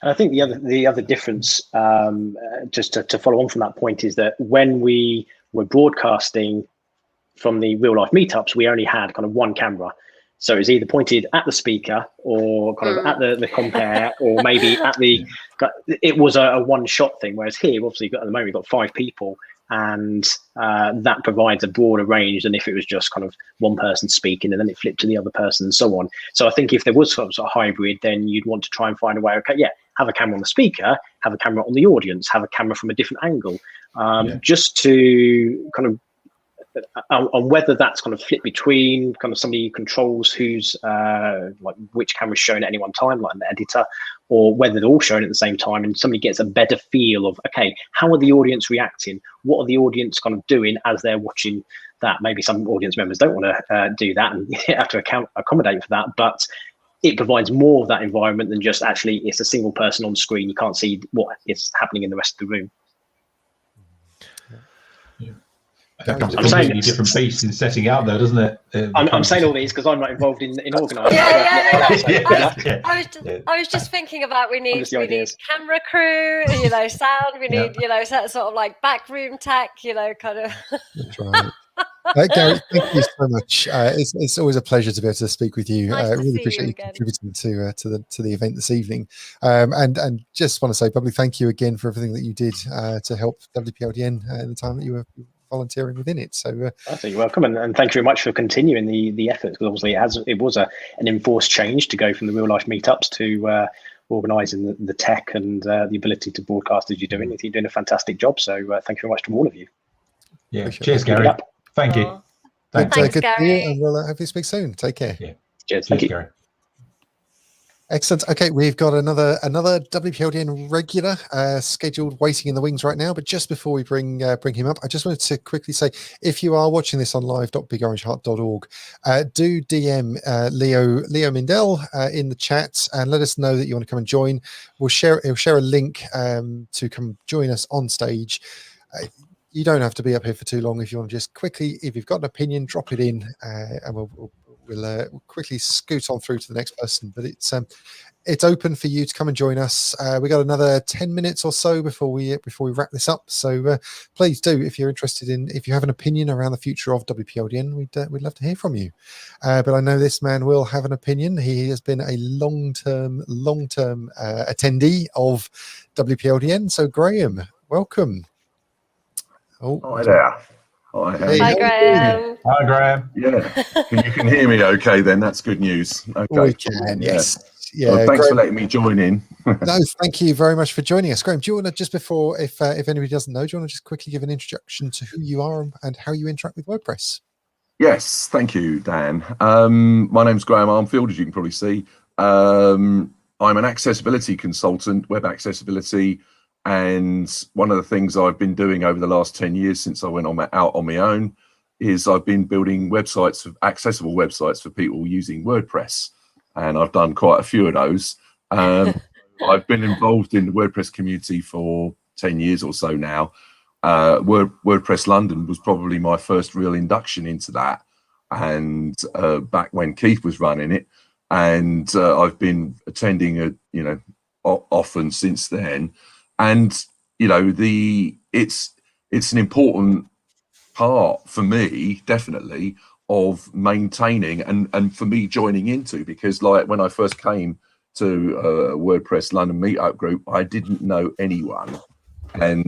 And I think the other difference, just to follow on from that point, is that when we were broadcasting from the real life meetups, we only had kind of one camera. So it was either pointed at the speaker or kind of at the compere, or maybe it was a one shot thing. Whereas here, obviously, at the moment, we've got 5 people, and that provides a broader range than if it was just kind of one person speaking and then it flipped to the other person and so on. So I think if there was some sort of hybrid, then you'd want to try and find a way, okay, have a camera on the speaker, have a camera on the audience, have a camera from a different angle, just to kind of, on whether that's kind of flip between kind of somebody who controls who's like which camera is shown at any one time, like an editor, or whether they're all shown at the same time, and somebody gets a better feel of, okay, how are the audience reacting? What are the audience kind of doing as they're watching that? Maybe some audience members don't want to do that and have to accommodate for that, but it provides more of that environment than just actually it's a single person on screen. You can't see what is happening in the rest of the room. That becomes a completely different beast in setting out there, doesn't it? I'm saying all these because I'm not involved in organising. I was just thinking about we need camera crew, sound. We need sort of like backroom tech, kind of. That's right. Gary, thank you so much. It's always a pleasure to be able to speak with you. I really appreciate you contributing to the event this evening. And just want to say publicly thank you again for everything that you did to help WPLDN in the time that you were volunteering within it. So you're welcome, and thank you very much for continuing the efforts, because obviously it was an enforced change to go from the real life meetups to organising the tech and the ability to broadcast as you're doing. You're doing a fantastic job, so thank you very much to all of you. Cheers, Gary. Thank you. Thanks, good Gary. to you, and we'll hopefully speak soon. Take care. Cheers. Thank you, Gary. Excellent. Okay, we've got another WPLDN regular scheduled waiting in the wings right now. But just before we bring him up, I just wanted to quickly say, if you are watching this on live.bigorangeheart.org, do DM Leo Mindell in the chat and let us know that you want to come and join. He'll share a link to come join us on stage. You don't have to be up here for too long. If you want to just quickly, if you've got an opinion, drop it in, and we'll quickly scoot on through to the next person. But it's it's open for you to come and join us. We got another 10 minutes or so before we wrap this up. So please do, if you're interested if you have an opinion around the future of WPLDN, we'd love to hear from you. But I know this man will have an opinion. He has been a long-term attendee of WPLDN. So Graham, welcome. Oh, hi there. Hi, Hey, Hi, Graham. Hi, Graham. Yeah, you can hear me okay then. That's good news. Okay. we can, yes. Yeah, Well, thanks for Graham, letting me join in. no, thank you very much for joining us. Graham, do you want to, just before, if anybody doesn't know, do you want to just quickly give an introduction to who you are and how you interact with WordPress? Yes, thank you, Dan. My name's Graham Armfield, as you can probably see. I'm an accessibility consultant, web accessibility, and one of the things I've been doing over the last 10 years since I went out on my own is I've been building websites, accessible websites for people using WordPress, and I've done quite a few of those. I've been involved in the WordPress community for 10 years or so now. WordPress London was probably my first real induction into that, and back when Keith was running it, and I've been attending often since then. And it's an important part for me, definitely, of maintaining and for me joining into, because like when I first came to WordPress London Meetup group, I didn't know anyone, and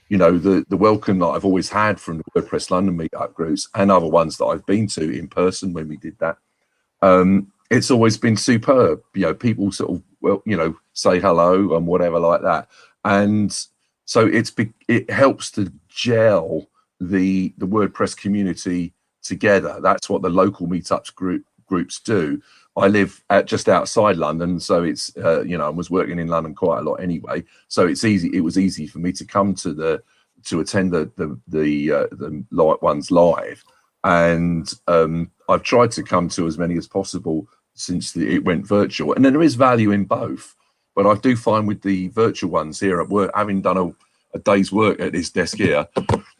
the welcome that I've always had from the WordPress London Meetup groups and other ones that I've been to in person when we did that, it's always been superb. People sort of say hello and whatever like that, and so it helps to gel the WordPress community together. That's what the local meetups groups do. I live just outside London, so it's I was working in London quite a lot anyway, so it's easy. It was easy for me to come to attend the ones live, and I've tried to come to as many as possible since it went virtual. And then there is value in both, but I do find with the virtual ones here at work, having done a day's work at this desk here,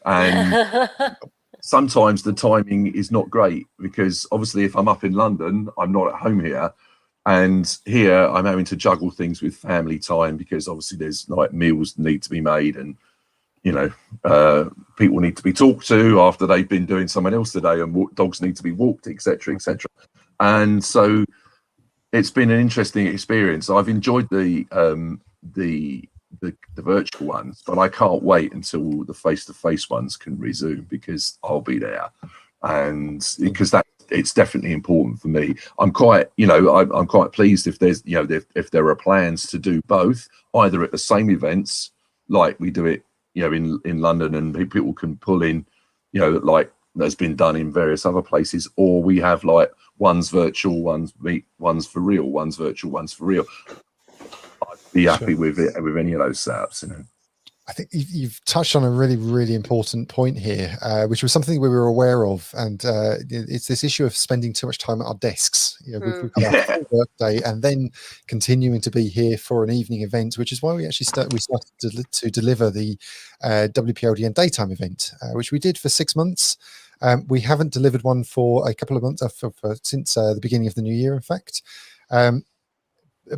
and sometimes the timing is not great, because obviously if I'm up in London, I'm not at home here, and here I'm having to juggle things with family time, because obviously there's like meals need to be made, and people need to be talked to after they've been doing something else today, and dogs need to be walked, etc., etc. And so it's been an interesting experience. I've enjoyed the virtual ones, but I can't wait until the face-to-face ones can resume, because I'll be there, and because it's definitely important for me. I'm quite I'm quite pleased if there's if there are plans to do both, either at the same events like we do it in London, and people can pull in like that's been done in various other places, or we have like one's virtual, one's for real, one's virtual, one's for real. I'd be happy with it, with any of those setups. I think you've touched on a really, really important point here, which was something we were aware of, and it's this issue of spending too much time at our desks. We've got our full work day and then continuing to be here for an evening event, which is why we actually started to deliver the WPLDN daytime event, which we did for 6 months. We haven't delivered one for a couple of months since the beginning of the new year, in fact.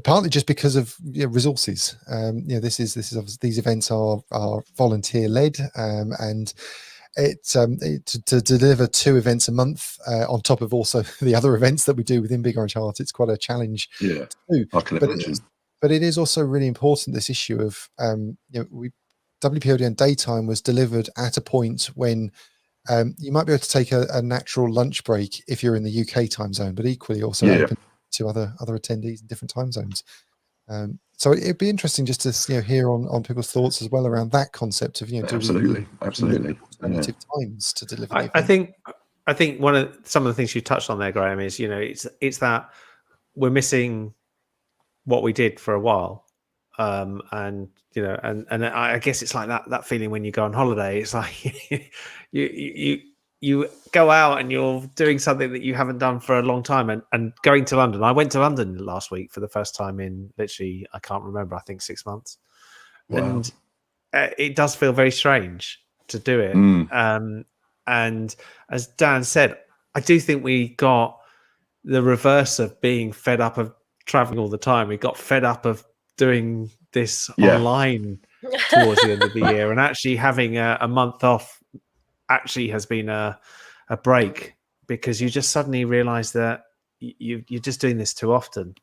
Partly just because of resources. This is obviously, these events are volunteer led, and to deliver 2 events a month on top of also the other events that we do within Big Orange Heart, it's quite a challenge. Yeah, to I can imagine. But it is also really important, this issue of WPLDN daytime was delivered at a point when you might be able to take a natural lunch break if you're in the UK time zone, but equally also open to other attendees in different time zones. So it'd be interesting just to hear on people's thoughts as well around that concept of absolutely alternative times to deliver. I think some of the things you touched on there, Graham, is it's that we're missing what we did for a while, and I guess it's like that feeling when you go on holiday. It's like you go out and you're doing something that you haven't done for a long time, and going to London. I went to London last week for the first time in literally, I can't remember, I think 6 months. Wow. And it does feel very strange to do it. And as Dan said, I do think we got the reverse of being fed up of traveling all the time, we got fed up of doing this online towards the end of the year, and actually having a month off actually has been a break, because you just suddenly realize that you're just doing this too often.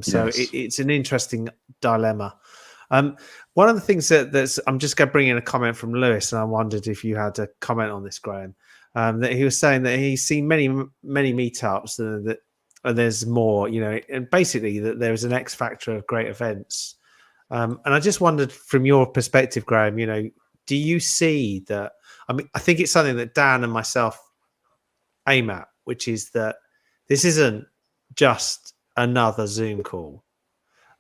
So it's an interesting dilemma. One of the things that's I'm just going to bring in a comment from Lewis, and I wondered if you had a comment on this, Graham. That he was saying that he's seen many meetups that there's more, and basically that there is an X factor of great events. And I just wondered, from your perspective, Graham, do you see that? I mean, I think it's something that Dan and myself aim at, which is that this isn't just another Zoom call.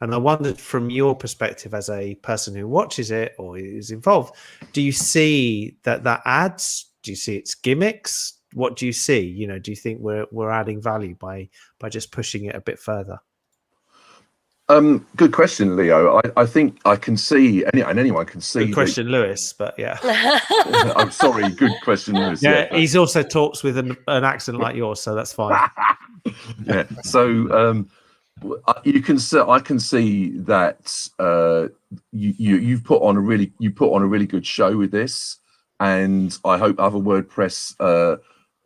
And I wondered, from your perspective as a person who watches it or is involved, do you see that adds? Do you see its gimmicks? What do you see? Do you think we're adding value by just pushing it a bit further? Good question, Leo. I think I can see, and anyone can see. Good question, Lewis. But yeah, I'm sorry. Good question, Lewis. Yeah, he's also talks with an accent like yours, so that's fine. Yeah. So you can see. I can see that you've put on a really good show with this, and I hope other WordPress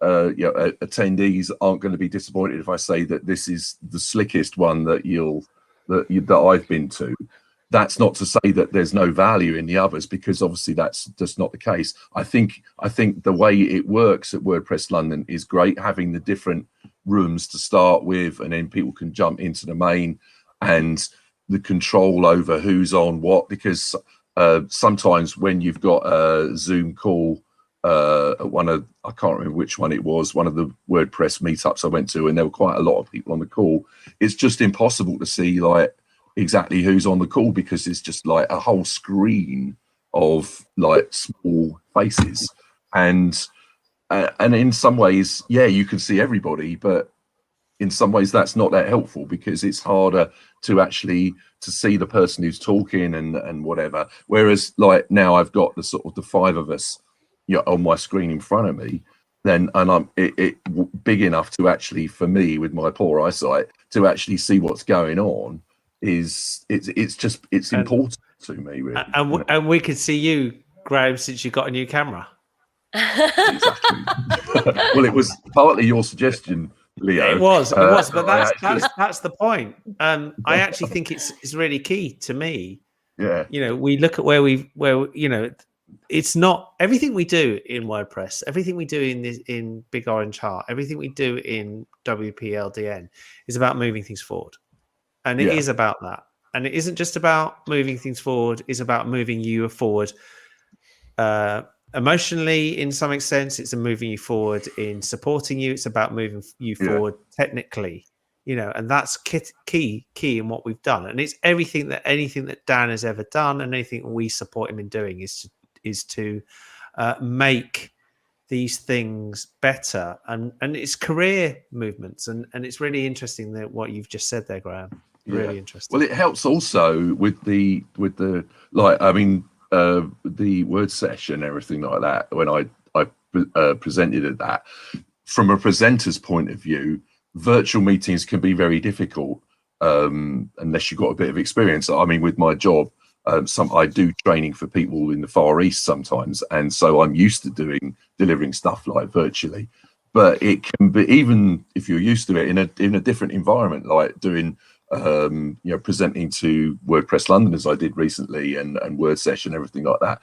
attendees aren't going to be disappointed if I say that this is the slickest one that I've been to. That's not to say that there's no value in the others, because obviously that's just not the case. I think the way it works at WordPress London is great, having the different rooms to start with, and then people can jump into the main, and the control over who's on what, because sometimes when you've got a Zoom call I can't remember which one it was, one of the WordPress meetups I went to, and there were quite a lot of people on the call. It's just impossible to see like exactly who's on the call, because it's just like a whole screen of like small faces, and in some ways, you can see everybody, but in some ways that's not that helpful, because it's harder to actually to see the person who's talking and whatever. Whereas like now I've got the sort of the five of us on my screen in front of me, and I'm it big enough to actually, for me with my poor eyesight, to actually see what's going on. It's important to me, really. And we could see you, Graham, since you got a new camera. Exactly. Well, it was partly your suggestion, Leo. It was, but that's the point. I actually think it's really key to me. Yeah. We look at it's not everything we do in WordPress, everything we do in Big Orange Heart, everything we do in WPLDN is about moving things forward. And it is about that. And it isn't just about moving things forward, it's about moving you forward emotionally in some extent. It's moving you forward in supporting you. It's about moving you forward technically, and that's key in what we've done. And it's anything that Dan has ever done, and anything we support him in doing is to make these things better, and it's career movements, and it's really interesting that what you've just said there, Graham. Really interesting. Well, it helps also with the the word session and everything like that. When I presented at that, from a presenter's point of view, virtual meetings can be very difficult unless you've got a bit of experience. I mean, with my job, I do training for people in the Far East sometimes, and so I'm used to delivering stuff like virtually. But it can be, even if you're used to it in a different environment, like doing presenting to WordPress London as I did recently, and Word Session, everything like that.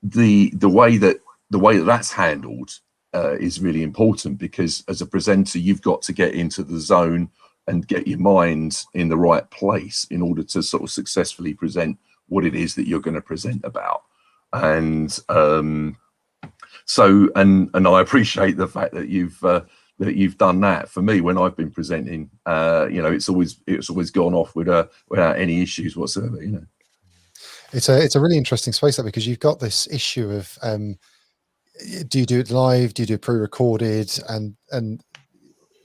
The way that's handled is really important, because as a presenter, you've got to get into the zone and get your mind in the right place in order to sort of successfully present what it is that you're going to present about. And so I appreciate the fact that you've done that. For me, when I've been presenting, it's always gone off without any issues whatsoever. It's a really interesting space, that, because you've got this issue of do you do it live, do you do it pre-recorded, and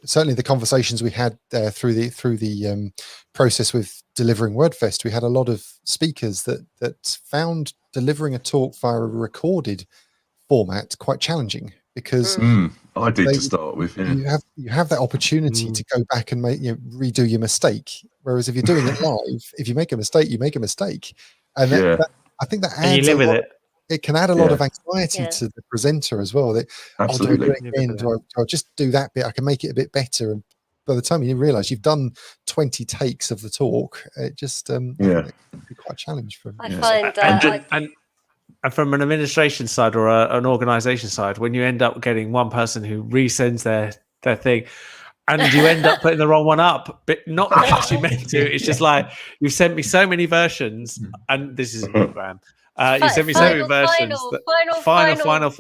certainly the conversations we had through the process with delivering WordFest, we had a lot of speakers that found delivering a talk via a recorded format quite challenging, because I did to start with. Yeah. You have that opportunity to go back and redo your mistake. Whereas if you're doing it live, if you make a mistake, you make a mistake, and I think that adds and you live with it. It can add a lot of anxiety to the presenter as well. That Absolutely. I'll do it again. I'll just do that bit. I can make it a bit better. And by the time you realise you've done 20 takes of the talk, it just it can be quite a challenge for. I find and from an administration side or an organisation side, when you end up getting one person who resends their thing, and you end up putting the wrong one up, but not because you meant to. It's just like, you've sent me so many versions, and this is a new Graham. You sent me so many versions. Final.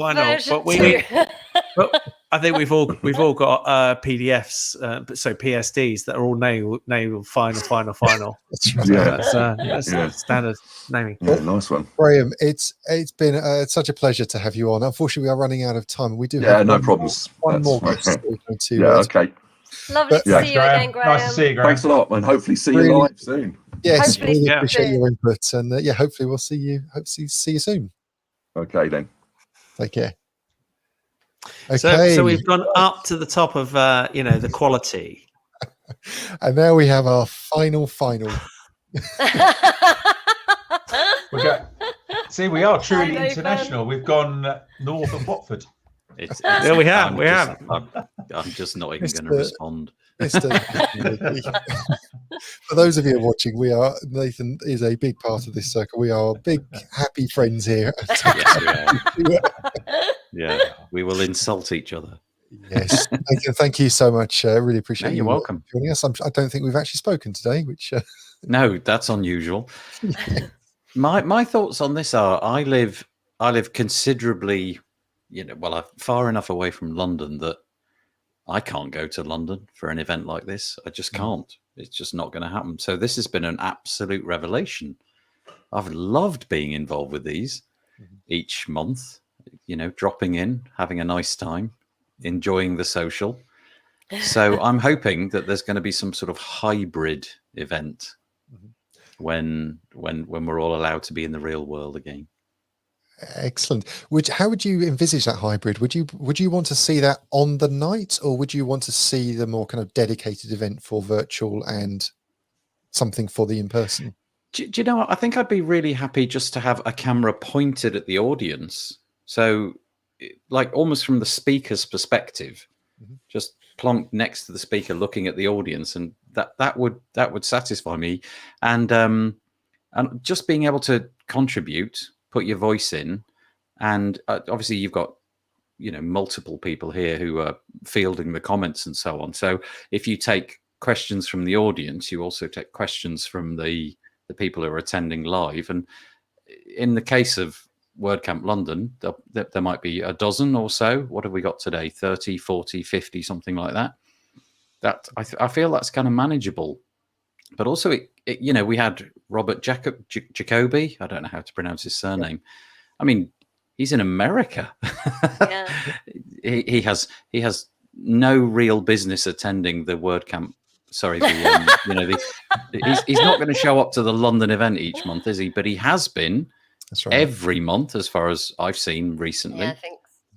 But I think we've all got PDFs, so PSDs that are all nailed final. That's right. That's standard naming. Yeah, nice one, Graham. It's been such a pleasure to have you on. Unfortunately, we are running out of time. We do. have no problems. One more. Okay. Lovely to see you again, Graham. Nice to see you, Graham. Thanks a lot, and hopefully see you live soon. Yes, Hopefully really appreciate your input, and hopefully we'll see you. Hopefully, see you soon. Okay, then. Take care. Okay. So we've gone up to the top of the quality, and now we have our final. See, we are truly international. We've gone north of Watford. Yeah, we have. I'm just not even going to respond. For those of you watching, Nathan is a big part of this circle. We are big, happy friends here. Yes, we are. Yeah, we will insult each other. Yes, thank you so much. I really appreciate you. You're welcome. Joining us. I don't think we've actually spoken today, which no, that's unusual. My thoughts on this are: I live considerably, far enough away from London that I can't go to London for an event like this. I just can't. It's just not going to happen. So this has been an absolute revelation. I've loved being involved with these each month, dropping in, having a nice time, enjoying the social. So I'm hoping that there's going to be some sort of hybrid event when we're all allowed to be in the real world again. Excellent. How would you envisage that hybrid? Would you want to see that on the night, or would you want to see the more kind of dedicated event for virtual and something for the in-person? Do you know what? I think I'd be really happy just to have a camera pointed at the audience. So like almost from the speaker's perspective, just plonked next to the speaker looking at the audience, and that would satisfy me. And just being able to contribute, put your voice in, and obviously you've got multiple people here who are fielding the comments and so on. So if you take questions from the audience, you also take questions from the people who are attending live. And in the case of WordCamp London, there might be a dozen or so. What have we got today? 30, 40, 50, something like that. I feel that's kind of manageable. But also, we had Robert Jacoby. I don't know how to pronounce his surname. I mean, he's in America. Yeah. he has no real business attending the WordCamp. Sorry, he's not going to show up to the London event each month, is he? But he has been every month, as far as I've seen recently. Yeah, I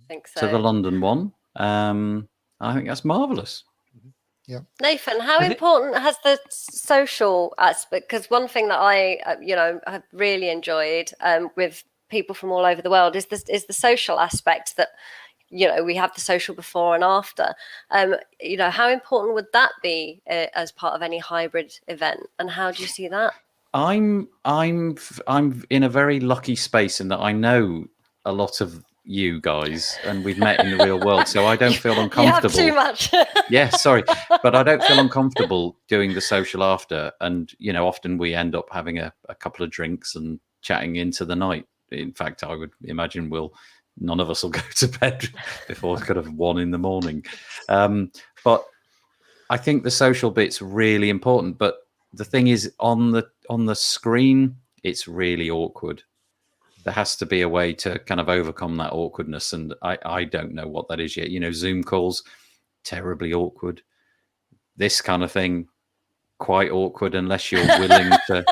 think so. To the London one. I think that's marvelous. Yeah. Nathan, how important has the social aspect? Because one thing that I, have really enjoyed with people from all over the world is the social aspect that, we have the social before and after. How important would that be as part of any hybrid event? And how do you see that? I'm in a very lucky space in that I know a lot of you guys, and we've met in the real world, so I don't feel uncomfortable. You have too much. Yeah, sorry, but I don't feel uncomfortable doing the social after. And often we end up having a couple of drinks and chatting into the night. In fact, I would imagine none of us will go to bed before kind of 1 a.m. But I think the social bit's really important. But the thing is, on the screen, it's really awkward. There has to be a way to kind of overcome that awkwardness, and I don't know what that is yet. Zoom calls, terribly awkward. This kind of thing, quite awkward unless you're willing to,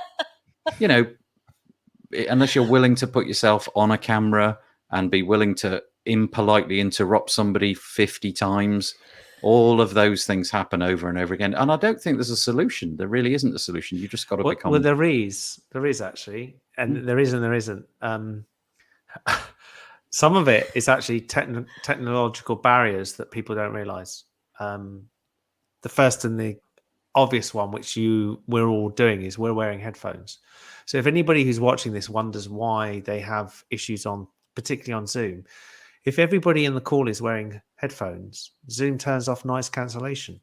unless you're willing to put yourself on a camera and be willing to impolitely interrupt somebody 50 times. All of those things happen over and over again. And I don't think there's a solution. There really isn't a solution. You just got to become... Well, there is actually. And there is and there isn't. Some of it is actually technological barriers that people don't realize. The first and the obvious one, which we're all doing, is we're wearing headphones. So if anybody who's watching this wonders why they have issues particularly on Zoom, if everybody in the call is wearing headphones, Zoom turns off noise cancellation.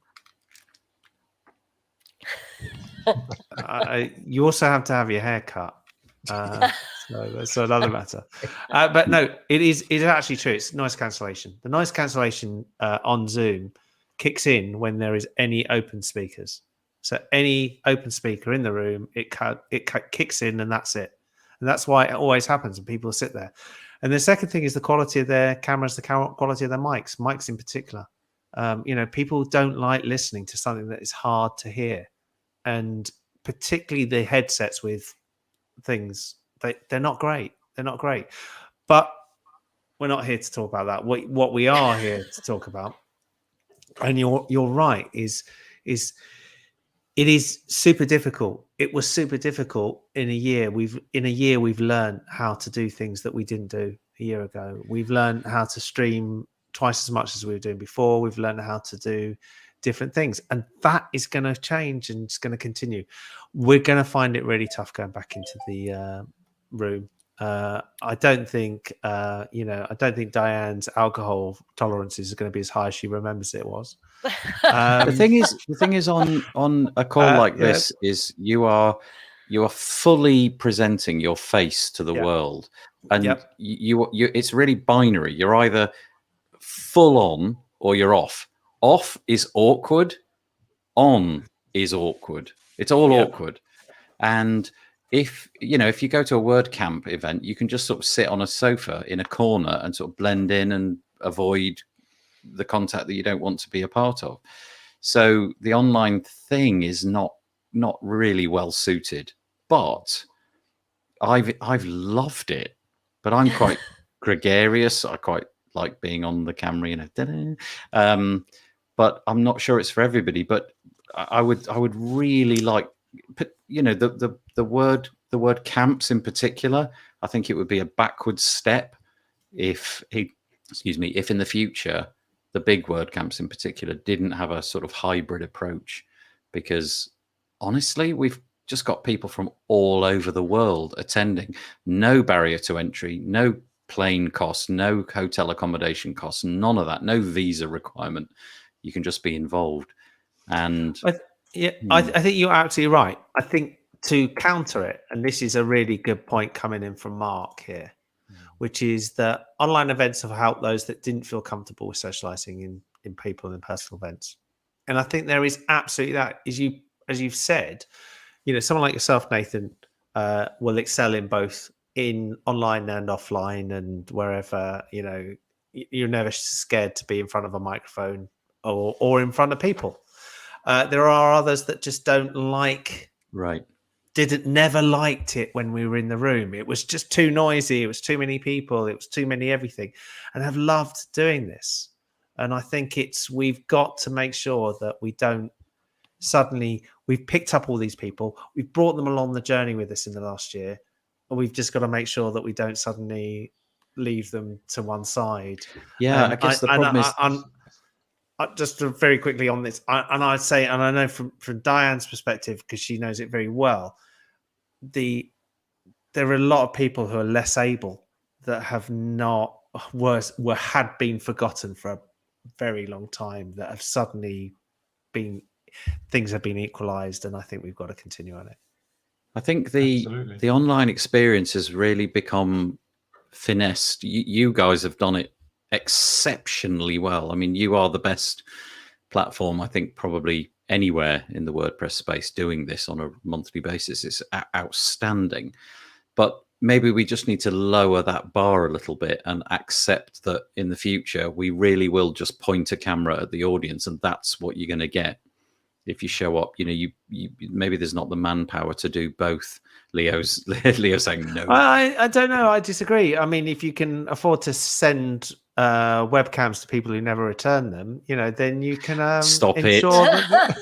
You also have to have your hair cut. So that's another matter. But no, it's actually true. It's noise cancellation. The noise cancellation on Zoom kicks in when there is any open speakers. So any open speaker in the room, it kicks in, and that's it. And that's why it always happens, and people sit there. And the second thing is the quality of their cameras, the quality of their mics in particular. People don't like listening to something that is hard to hear, and particularly the headsets with things, they're not great. They're not great. But we're not here to talk about that. What we are here to talk about, and you're right, is it is super difficult. It was super difficult in a year. We've learned how to do things that we didn't do a year ago. We've learned how to stream twice as much as we were doing before. We've learned how to do different things, and that is going to change, and it's going to continue. We're going to find it really tough going back into the room. I don't think Diane's alcohol tolerance is going to be as high as she remembers it was. The thing is on a call like this is you are fully presenting your face to the world, and you it's really binary. You're either full on or you're off. Off is awkward, on is awkward. It's all awkward. And if you go to a WordCamp event, you can just sort of sit on a sofa in a corner and sort of blend in and avoid the contact that you don't want to be a part of. So the online thing is not really well suited. But I've loved it. But I'm quite gregarious. I quite like being on the camera, but I'm not sure it's for everybody. But I would really like, the word camps in particular. I think it would be a backward step if in the future the big word camps in particular didn't have a sort of hybrid approach, because honestly, we've just got people from all over the world attending. No barrier to entry, no plane costs, no hotel accommodation costs, none of that, no visa requirement. You can just be involved. And I think you're absolutely right. I think to counter it, and this is a really good point coming in from Mark here, which is that online events have helped those that didn't feel comfortable with socializing in people and personal events. And I think there is absolutely that. As you've said, someone like yourself, Nathan, will excel in both in online and offline, and wherever, you're never scared to be in front of a microphone or in front of people. There are others that just don't like, never liked it when we were in the room. It was just too noisy. It was too many people. It was too many everything, and have loved doing this. And I think we've got to make sure that we don't suddenly, we've picked up all these people. We've brought them along the journey with us in the last year. And we've just got to make sure that we don't suddenly leave them to one side. Yeah, I guess the problem is... just very quickly on this, I'd say, and I know from Diane's perspective, because she knows it very well, there are a lot of people who are less able that have had been forgotten for a very long time, that have suddenly things have been equalized, and I think we've got to continue on it. I think the online experience has really become finessed. You guys have done it exceptionally well. I mean, you are the best platform, I think, probably anywhere in the WordPress space doing this on a monthly basis. It's outstanding. But maybe we just need to lower that bar a little bit and accept that in the future we really will just point a camera at the audience, and that's what you're going to get. if you show up. You maybe there's not the manpower to do both. Leo's saying no. I don't know. I disagree. I mean, if you can afford to send webcams to people who never return them, then you can Stop ensure that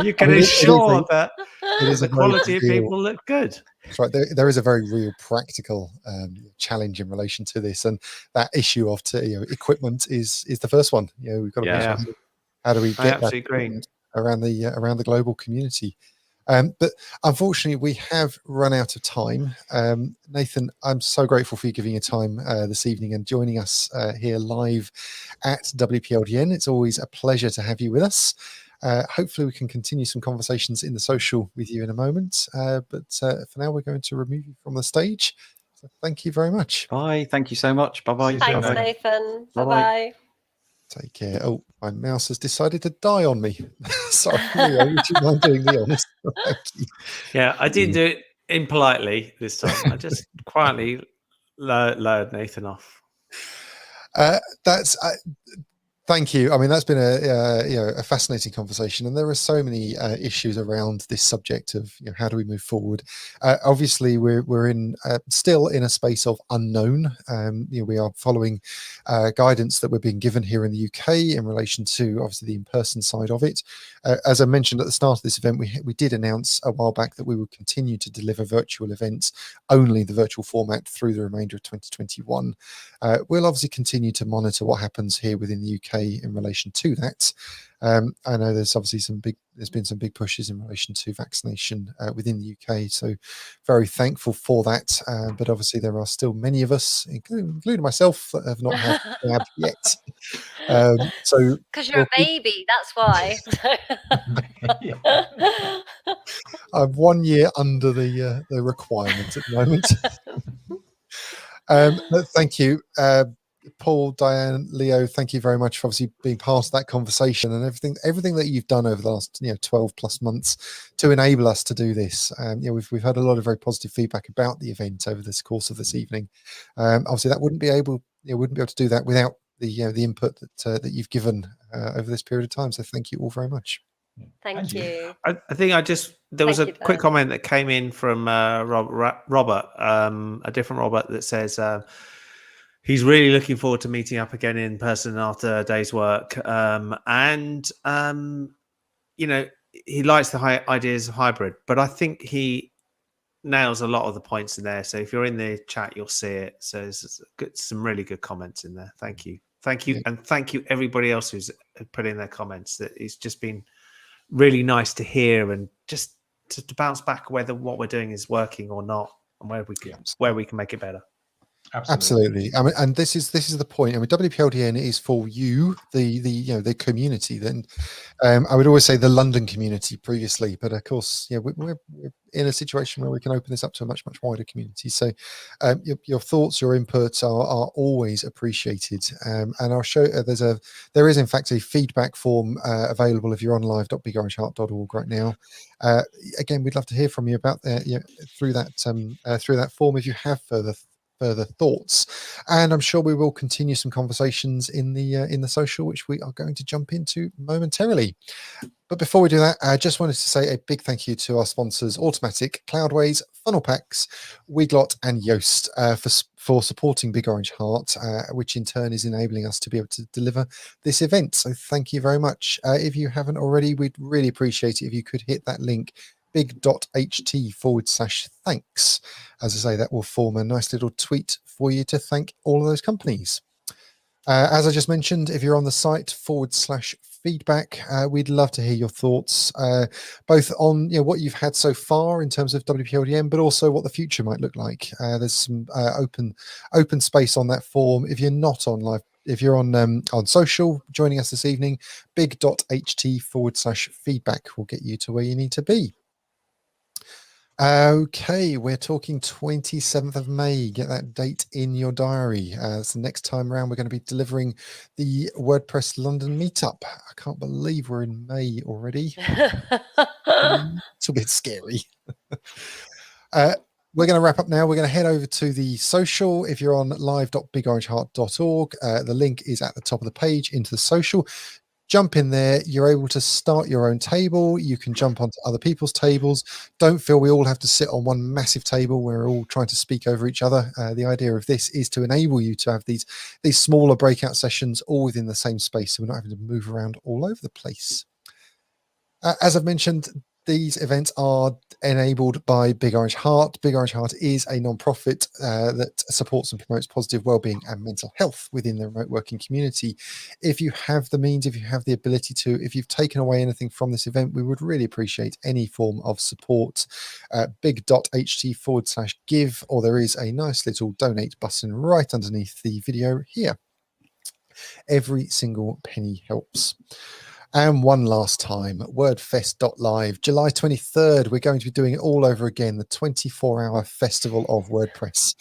you can ensure that the quality of people look good. That's right. There is a very real practical challenge in relation to this, and that issue of equipment is the first one. We've got to measure how do we get that equipment around the global community. But unfortunately, we have run out of time. Nathan, I'm so grateful for you giving your time this evening and joining us here live at WPLDN. It's always a pleasure to have you with us. Hopefully we can continue some conversations in the social with you in a moment. But for now, we're going to remove you from the stage. So thank you very much. Bye. Thank you so much. Bye-bye. Thanks, Nathan. Bye-bye. Take care. Oh, my mouse has decided to die on me. Sorry, Leo, would you mind doing the honest? Thank you. Yeah, I didn't do it impolitely this time. I just quietly lowered Nathan off. Thank you. I mean, that's been a fascinating conversation, and there are so many issues around this subject of how do we move forward. Obviously, we're in still in a space of unknown. We are following guidance that we're being given here in the UK in relation to obviously the in-person side of it. As I mentioned at the start of this event, we did announce a while back that we would continue to deliver virtual events, only the virtual format, through the remainder of 2021. We'll obviously continue to monitor what happens here within the UK in relation to that. I know there's obviously there's been some big pushes in relation to vaccination within the UK, so very thankful for that. But obviously there are still many of us, including myself, that have not had jab yet. So because you're a baby, that's why. I'm 1 year under the requirement at the moment. Thank you. Paul, Diane, Leo, thank you very much for obviously being part of that conversation and everything that you've done over the last 12 plus months to enable us to do this. We've had a lot of very positive feedback about the event over this course of this evening. Obviously, that wouldn't be able to do that without the input that you've given over this period of time. So thank you all very much. Thank you. I think there was a quick comment that came in from Robert, a different Robert, that says he's really looking forward to meeting up again in person after a day's work. He likes the ideas of hybrid, but I think he nails a lot of the points in there. So if you're in the chat, you'll see it. So there's some really good comments in there. Thank you. Yeah. And thank you everybody else who's put in their comments. That it's just been really nice to hear and just to bounce back whether what we're doing is working or not, and where we can make it better. Absolutely. I mean, and this is the point. I mean, WPLDN is for you, the community. Then I would always say the London community previously, but of course, we're in a situation where we can open this up to a much wider community. So your thoughts, your inputs are always appreciated. And I'll show there is in fact a feedback form available if you're on live.bigorangehart.org right now. Again, we'd love to hear from you about through that form if you have further thoughts, and I'm sure we will continue some conversations in the social, which we are going to jump into momentarily. But before we do that, I just wanted to say a big thank you to our sponsors, Automatic, Cloudways, Funnel Packs, Weglot, and Yoast for supporting Big Orange Heart, which in turn is enabling us to be able to deliver this event. So thank you very much. If you haven't already, we'd really appreciate it if you could hit that link, big.ht/thanks. As I say, that will form a nice little tweet for you to thank all of those companies. As I just mentioned, if you're on the site /feedback, we'd love to hear your thoughts, both on what you've had so far in terms of WPLDN, but also what the future might look like. There's some open space on that form. If you're not on live, if you're on social, joining us this evening, big.ht/feedback will get you to where you need to be. Okay, we're talking 27th of May. Get that date in your diary. It's the next time around we're going to be delivering the WordPress London Meetup. I can't believe we're in May already. It's a bit scary. We're going to wrap up now. We're going to head over to the social. If you're on live.bigorangeheart.org, the link is at the top of the page into the social. jump in there. You're able to start your own table. You can jump onto other people's tables. Don't feel we all have to sit on one massive table where we're all trying to speak over each other. The idea of this is to enable you to have these smaller breakout sessions all within the same space, so we're not having to move around all over the place. As I've mentioned, these events are enabled by Big Orange Heart. Big Orange Heart is a non-profit that supports and promotes positive wellbeing and mental health within the remote working community. If you have the means, if you have the ability to, if you've taken away anything from this event, we would really appreciate any form of support. big.ht/give, or there is a nice little donate button right underneath the video here. Every single penny helps. And one last time, wordfest.live, July 23rd, we're going to be doing it all over again, the 24-hour festival of WordPress.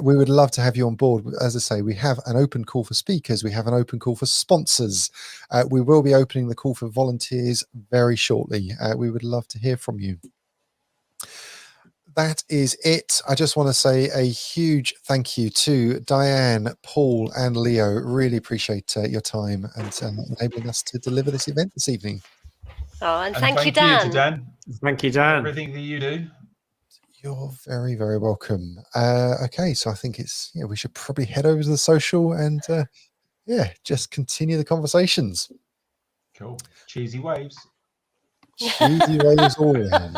We would love to have you on board. As I say, we have an open call for speakers. We have an open call for sponsors. We will be opening the call for volunteers very shortly. We would love to hear from you. That is it. I just want to say a huge thank you to Diane, Paul, and Leo. Really appreciate your time and enabling us to deliver this event this evening. Oh, and thank you, Dan. Thank you, Dan. Everything that you do. You're very, very welcome. Okay, so I think it's we should probably head over to the social and just continue the conversations. Cool. Cheesy waves. Cheesy waves all around.